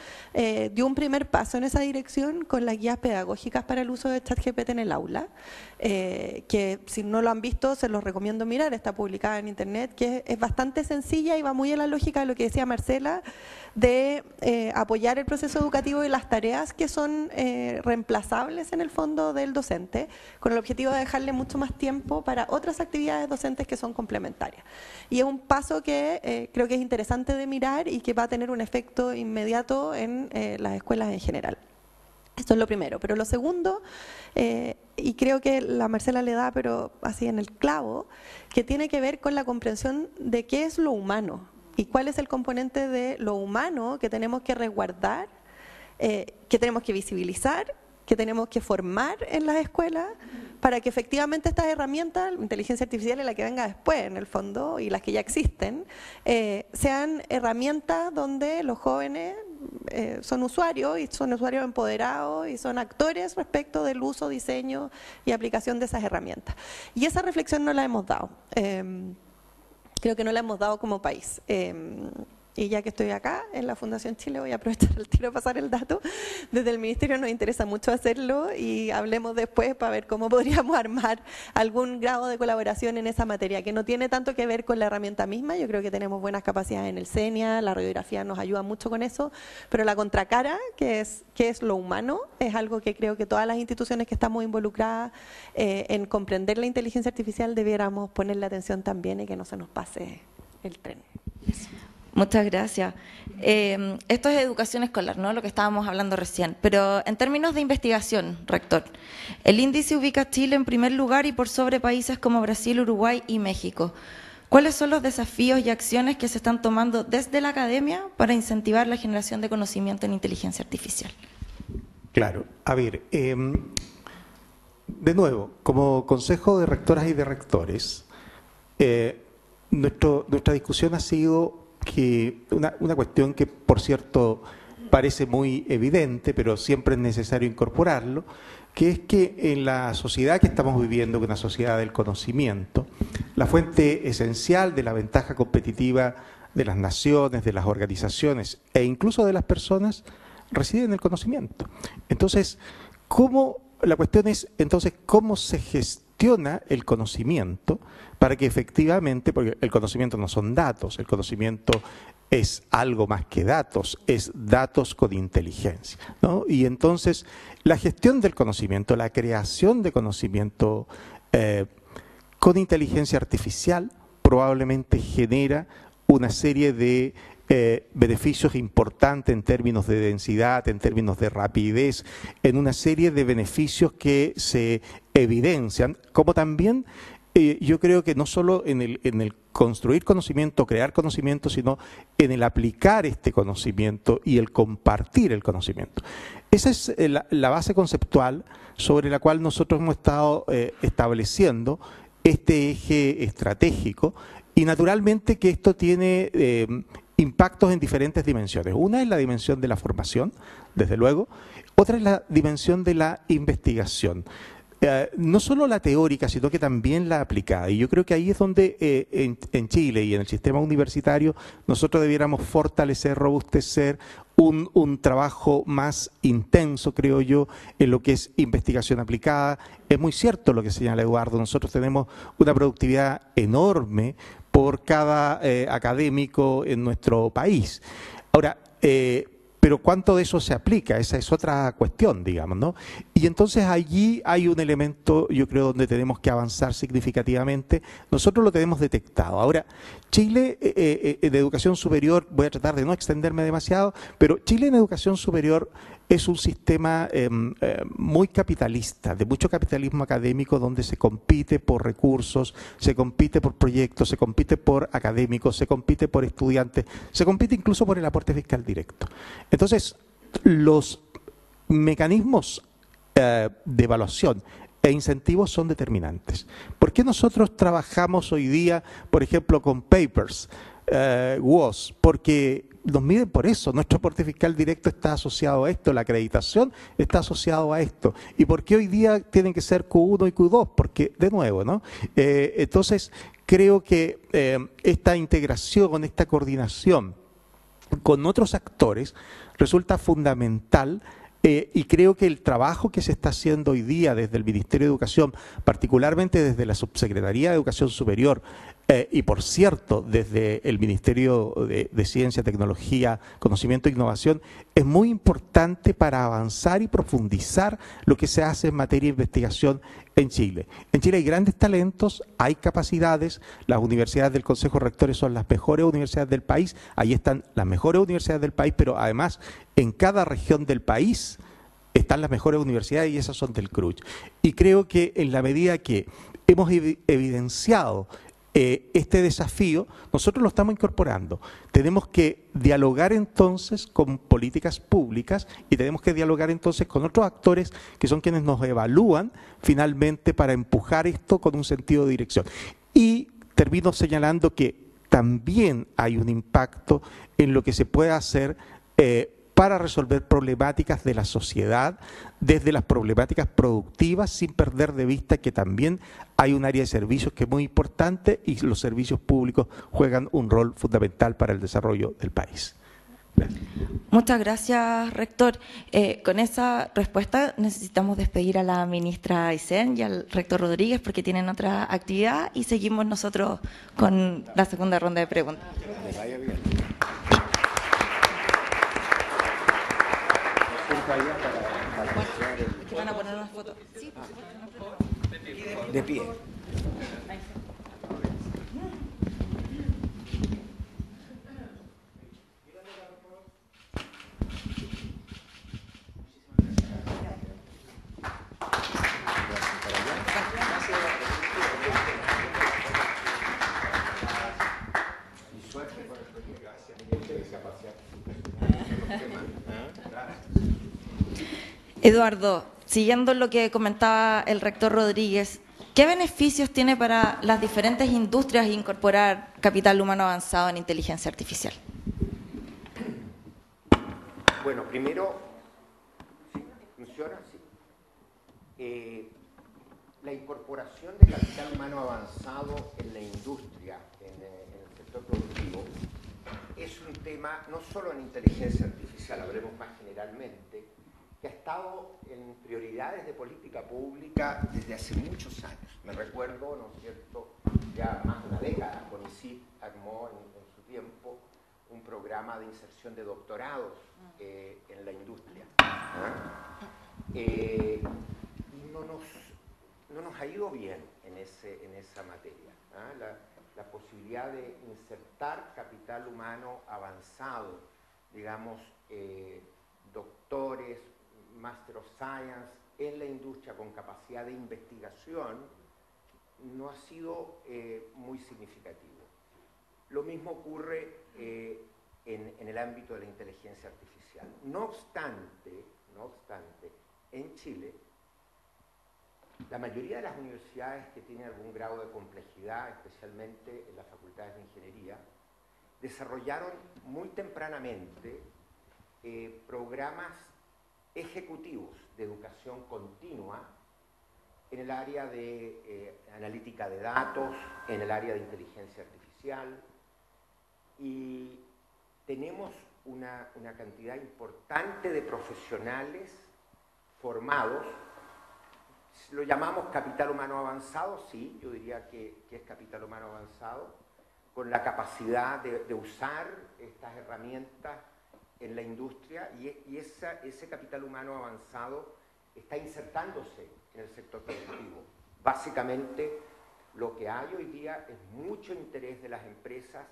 dio un primer paso en esa dirección con las guías pedagógicas para el uso de ChatGPT en el aula, que si no lo han visto se los recomiendo mirar, está publicada en internet, que es bastante sencilla y va muy en la lógica de lo que decía Marcela, de apoyar el proceso educativo y las tareas que son reemplazables en el fondo del docente, con el objetivo de dejarle mucho más tiempo para otras actividades docentes que son complementarias. Y es un paso que creo que es interesante de mirar y que va a tener un efecto inmediato en las escuelas en general. Esto es lo primero. Pero lo segundo, y creo que la Marcela le da, pero así en el clavo, que tiene que ver con la comprensión de qué es lo humano y cuál es el componente de lo humano que tenemos que resguardar, que tenemos que visibilizar, que tenemos que formar en las escuelas para que efectivamente estas herramientas, la inteligencia artificial y la que venga después en el fondo y las que ya existen, sean herramientas donde los jóvenes son usuarios y son usuarios empoderados y son actores respecto del uso, diseño y aplicación de esas herramientas. Y esa reflexión no la hemos dado. Creo que no la hemos dado como país. Y ya que estoy acá en la Fundación Chile, voy a aprovechar el tiro de pasar el dato. Desde el Ministerio nos interesa mucho hacerlo y hablemos después para ver cómo podríamos armar algún grado de colaboración en esa materia, que no tiene tanto que ver con la herramienta misma. Yo creo que tenemos buenas capacidades en el CENIA, la radiografía nos ayuda mucho con eso, pero la contracara, que es lo humano, es algo que creo que todas las instituciones que estamos involucradas en comprender la inteligencia artificial debiéramos ponerle atención también y que no se nos pase el tren. Eso. Muchas gracias. Esto es educación escolar, ¿no? Lo que estábamos hablando recién. Pero en términos de investigación, rector, el índice ubica a Chile en primer lugar y por sobre países como Brasil, Uruguay y México. ¿Cuáles son los desafíos y acciones que se están tomando desde la academia para incentivar la generación de conocimiento en inteligencia artificial? Claro. A ver, de nuevo, como Consejo de Rectoras y de Rectores, nuestra discusión ha sido que una cuestión que, por cierto, parece muy evidente, pero siempre es necesario incorporarlo, que es que en la sociedad que estamos viviendo, que es una sociedad del conocimiento, la fuente esencial de la ventaja competitiva de las naciones, de las organizaciones e incluso de las personas reside en el conocimiento. Entonces, la cuestión es entonces cómo se gestiona el conocimiento para que efectivamente, porque el conocimiento no son datos, el conocimiento es algo más que datos, es datos con inteligencia, ¿no? Y entonces la gestión del conocimiento, la creación de conocimiento con inteligencia artificial probablemente genera una serie de beneficios importantes en términos de densidad, en términos de rapidez, en una serie de beneficios que se evidencian, como también yo creo que no solo en el construir conocimiento, crear conocimiento, sino en el aplicar este conocimiento y el compartir el conocimiento. Esa es la base conceptual sobre la cual nosotros hemos estado estableciendo este eje estratégico, y naturalmente que esto tiene impactos en diferentes dimensiones. Una es la dimensión de la formación, desde luego, otra es la dimensión de la investigación. No solo la teórica, sino que también la aplicada. Y yo creo que ahí es donde en Chile y en el sistema universitario nosotros debiéramos fortalecer, robustecer un trabajo más intenso, creo yo, en lo que es investigación aplicada. Es muy cierto lo que señala Eduardo, nosotros tenemos una productividad enorme por cada académico en nuestro país. Ahora, pero ¿cuánto de eso se aplica? Esa es otra cuestión, digamos, ¿no? Y entonces allí hay un elemento, yo creo, donde tenemos que avanzar significativamente. Nosotros lo tenemos detectado. Ahora, Chile en educación superior, voy a tratar de no extenderme demasiado, pero Chile en educación superior es un sistema muy capitalista, de mucho capitalismo académico, donde se compite por recursos, se compite por proyectos, se compite por académicos, se compite por estudiantes, se compite incluso por el aporte fiscal directo. Entonces, los mecanismos de evaluación e incentivos son determinantes. ¿Por qué nosotros trabajamos hoy día, por ejemplo, con papers, WOS? Porque nos miden por eso, nuestro aporte fiscal directo está asociado a esto, la acreditación está asociado a esto. ¿Y por qué hoy día tienen que ser Q1 y Q2? Porque, de nuevo, ¿no? Entonces, creo que esta integración, esta coordinación con otros actores resulta fundamental. Y creo que el trabajo que se está haciendo hoy día desde el Ministerio de Educación, particularmente desde la Subsecretaría de Educación Superior, y por cierto, desde el Ministerio de Ciencia, Tecnología, Conocimiento e Innovación, es muy importante para avanzar y profundizar lo que se hace en materia de investigación en Chile. En Chile hay grandes talentos, hay capacidades, las universidades del Consejo de Rectores son las mejores universidades del país, ahí están las mejores universidades del país, pero además en cada región del país están las mejores universidades y esas son del CRUCH. Y creo que en la medida que hemos evidenciado este desafío, nosotros lo estamos incorporando. Tenemos que dialogar entonces con políticas públicas y tenemos que dialogar entonces con otros actores que son quienes nos evalúan finalmente para empujar esto con un sentido de dirección. Y termino señalando que también hay un impacto en lo que se puede hacer para resolver problemáticas de la sociedad, desde las problemáticas productivas, sin perder de vista que también hay un área de servicios que es muy importante y los servicios públicos juegan un rol fundamental para el desarrollo del país. Gracias. Muchas gracias, rector. Con esa respuesta necesitamos despedir a la ministra Aysén y al rector Rodríguez porque tienen otra actividad y seguimos nosotros con la segunda ronda de preguntas. ¿Que van a poner unas fotos? Sí, de pie. Eduardo, siguiendo lo que comentaba el rector Rodríguez, ¿qué beneficios tiene para las diferentes industrias incorporar capital humano avanzado en inteligencia artificial? Bueno, primero, ¿sí? ¿Funciona? Sí. La incorporación de capital humano avanzado en la industria, en el sector productivo, es un tema no solo en inteligencia artificial, hablemos más generalmente, que ha estado en prioridades de política pública desde hace muchos años. Me recuerdo, ¿no es cierto?, ya más de una década, CONICYT armó en su tiempo un programa de inserción de doctorados en la industria. Y no nos ha ido bien en esa materia. La posibilidad de insertar capital humano avanzado, digamos, doctores, Master of Science en la industria con capacidad de investigación, no ha sido muy significativo. Lo mismo ocurre en el ámbito de la inteligencia artificial. No obstante, en Chile, la mayoría de las universidades que tienen algún grado de complejidad, especialmente en las facultades de ingeniería, desarrollaron muy tempranamente programas ejecutivos de educación continua en el área de analítica de datos, en el área de inteligencia artificial, y tenemos una cantidad importante de profesionales formados. Lo llamamos capital humano avanzado, sí, yo diría que es capital humano avanzado, con la capacidad de usar estas herramientas en la industria, y ese capital humano avanzado está insertándose en el sector productivo. Básicamente, lo que hay hoy día es mucho interés de las empresas,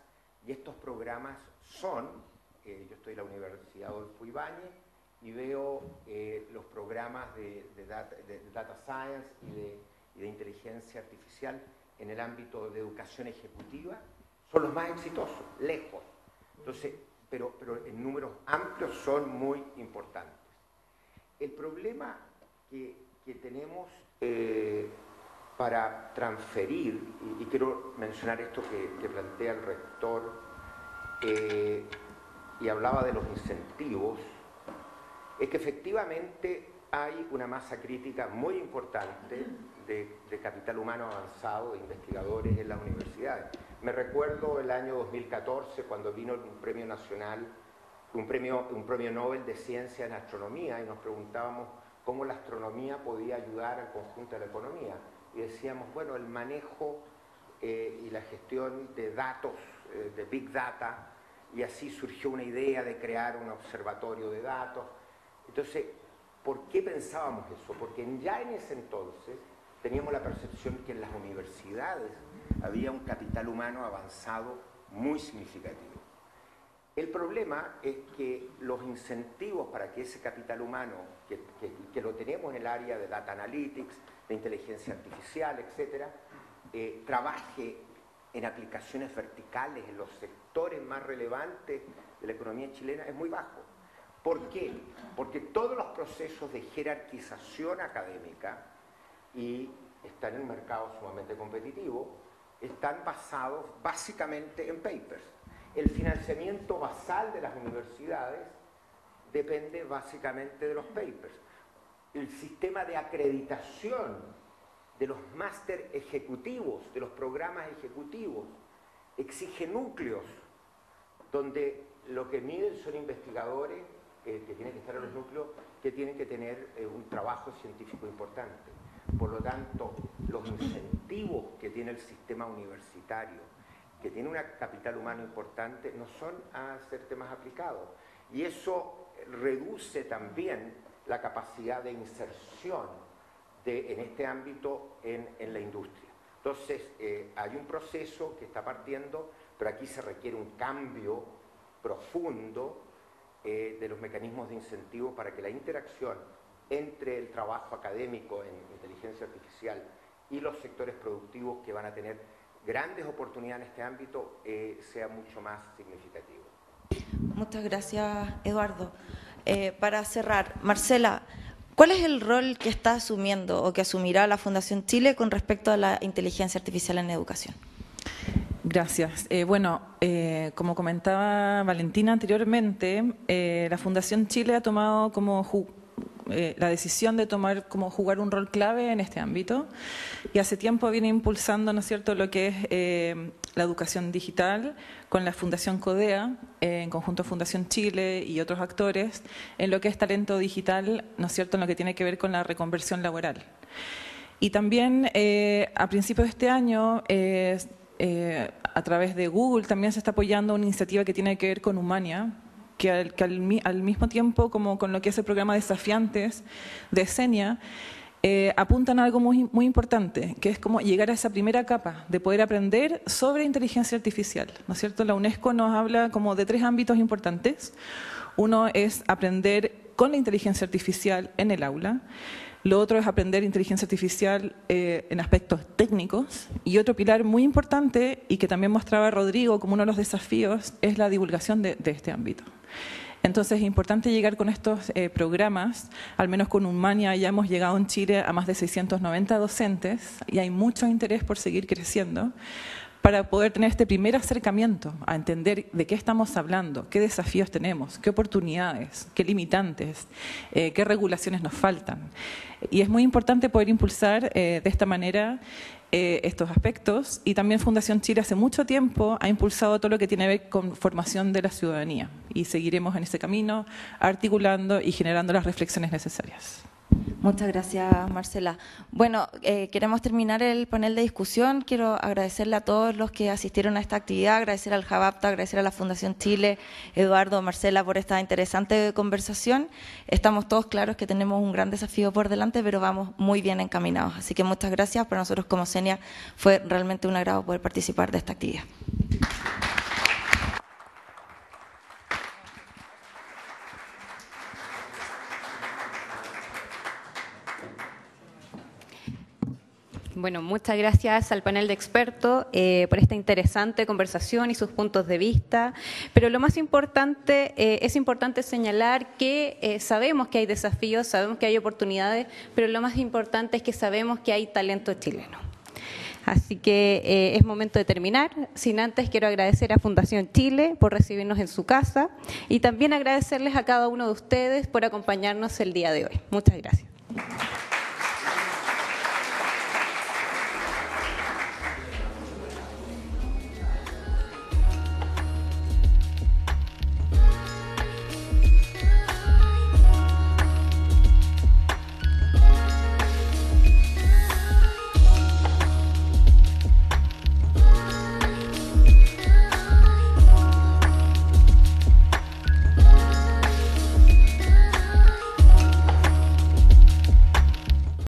y estos programas son, yo estoy en la Universidad Adolfo Ibáñez y veo los programas de data science y de inteligencia artificial en el ámbito de educación ejecutiva, son los más exitosos, lejos. Entonces, pero en números amplios son muy importantes. El problema que tenemos para transferir, y quiero mencionar esto que plantea el rector, y hablaba de los incentivos, es que efectivamente hay una masa crítica muy importante de capital humano avanzado, de investigadores en las universidades. Me recuerdo el año 2014 cuando vino un premio nacional, un premio Nobel de Ciencia en Astronomía, y nos preguntábamos cómo la astronomía podía ayudar al conjunto de la economía. Y decíamos, bueno, el manejo y la gestión de datos, de Big Data, y así surgió una idea de crear un observatorio de datos. Entonces, ¿por qué pensábamos eso? Porque ya en ese entonces teníamos la percepción que en las universidades había un capital humano avanzado muy significativo. El problema es que los incentivos para que ese capital humano, que lo tenemos en el área de data analytics, de inteligencia artificial, etcétera, trabaje en aplicaciones verticales en los sectores más relevantes de la economía chilena, es muy bajo. ¿Por qué? Porque todos los procesos de jerarquización académica, y están en un mercado sumamente competitivo, están basados básicamente en papers. El financiamiento basal de las universidades depende básicamente de los papers. El sistema de acreditación de los máster ejecutivos, de los programas ejecutivos, exige núcleos donde lo que miden son investigadores que tienen que estar en los núcleos, que tienen que tener un trabajo científico importante. Por lo tanto, los incentivos que tiene el sistema universitario, que tiene un capital humano importante, no son a ser temas aplicados. Y eso reduce también la capacidad de inserción en este ámbito en la industria. Entonces, hay un proceso que está partiendo, pero aquí se requiere un cambio profundo de los mecanismos de incentivo para que la interacción entre el trabajo académico en inteligencia artificial y los sectores productivos que van a tener grandes oportunidades en este ámbito sea mucho más significativo. Muchas gracias, Eduardo. Para cerrar, Marcela, ¿cuál es el rol que está asumiendo o que asumirá la Fundación Chile con respecto a la inteligencia artificial en educación? Gracias. Como comentaba Valentina anteriormente, la Fundación Chile ha tomado la decisión de jugar un rol clave en este ámbito, y hace tiempo viene impulsando, ¿no es cierto?, lo que es la educación digital con la Fundación CODEA, en conjunto Fundación Chile y otros actores, en lo que es talento digital, ¿no es cierto?, en lo que tiene que ver con la reconversión laboral. Y también a principios de este año, a través de Google, también se está apoyando una iniciativa que tiene que ver con Humania, que al mismo tiempo, como con lo que es el programa Desafiantes de Senia, apuntan a algo muy importante, que es como llegar a esa primera capa de poder aprender sobre inteligencia artificial, ¿no es cierto? La UNESCO nos habla como de 3 ámbitos importantes. Uno es aprender con la inteligencia artificial en el aula. Lo otro es aprender inteligencia artificial en aspectos técnicos. Y otro pilar muy importante, y que también mostraba Rodrigo como uno de los desafíos, es la divulgación de este ámbito. Entonces es importante llegar con estos programas, al menos con Unmania ya hemos llegado en Chile a más de 690 docentes y hay mucho interés por seguir creciendo para poder tener este primer acercamiento a entender de qué estamos hablando, qué desafíos tenemos, qué oportunidades, qué limitantes, qué regulaciones nos faltan. Y es muy importante poder impulsar de esta manera estos aspectos, y también Fundación Chile hace mucho tiempo ha impulsado todo lo que tiene que ver con formación de la ciudadanía y seguiremos en ese camino articulando y generando las reflexiones necesarias. Muchas gracias, Marcela. Bueno, queremos terminar el panel de discusión. Quiero agradecerle a todos los que asistieron a esta actividad, agradecer al Javapta, agradecer a la Fundación Chile, Eduardo, Marcela, por esta interesante conversación. Estamos todos claros que tenemos un gran desafío por delante, pero vamos muy bien encaminados. Así que muchas gracias. Para nosotros como Senia fue realmente un agrado poder participar de esta actividad. Bueno, muchas gracias al panel de expertos por esta interesante conversación y sus puntos de vista. Pero lo más importante, es importante señalar que sabemos que hay desafíos, sabemos que hay oportunidades, pero lo más importante es que sabemos que hay talento chileno. Así que es momento de terminar. Sin antes quiero agradecer a Fundación Chile por recibirnos en su casa y también agradecerles a cada uno de ustedes por acompañarnos el día de hoy. Muchas gracias.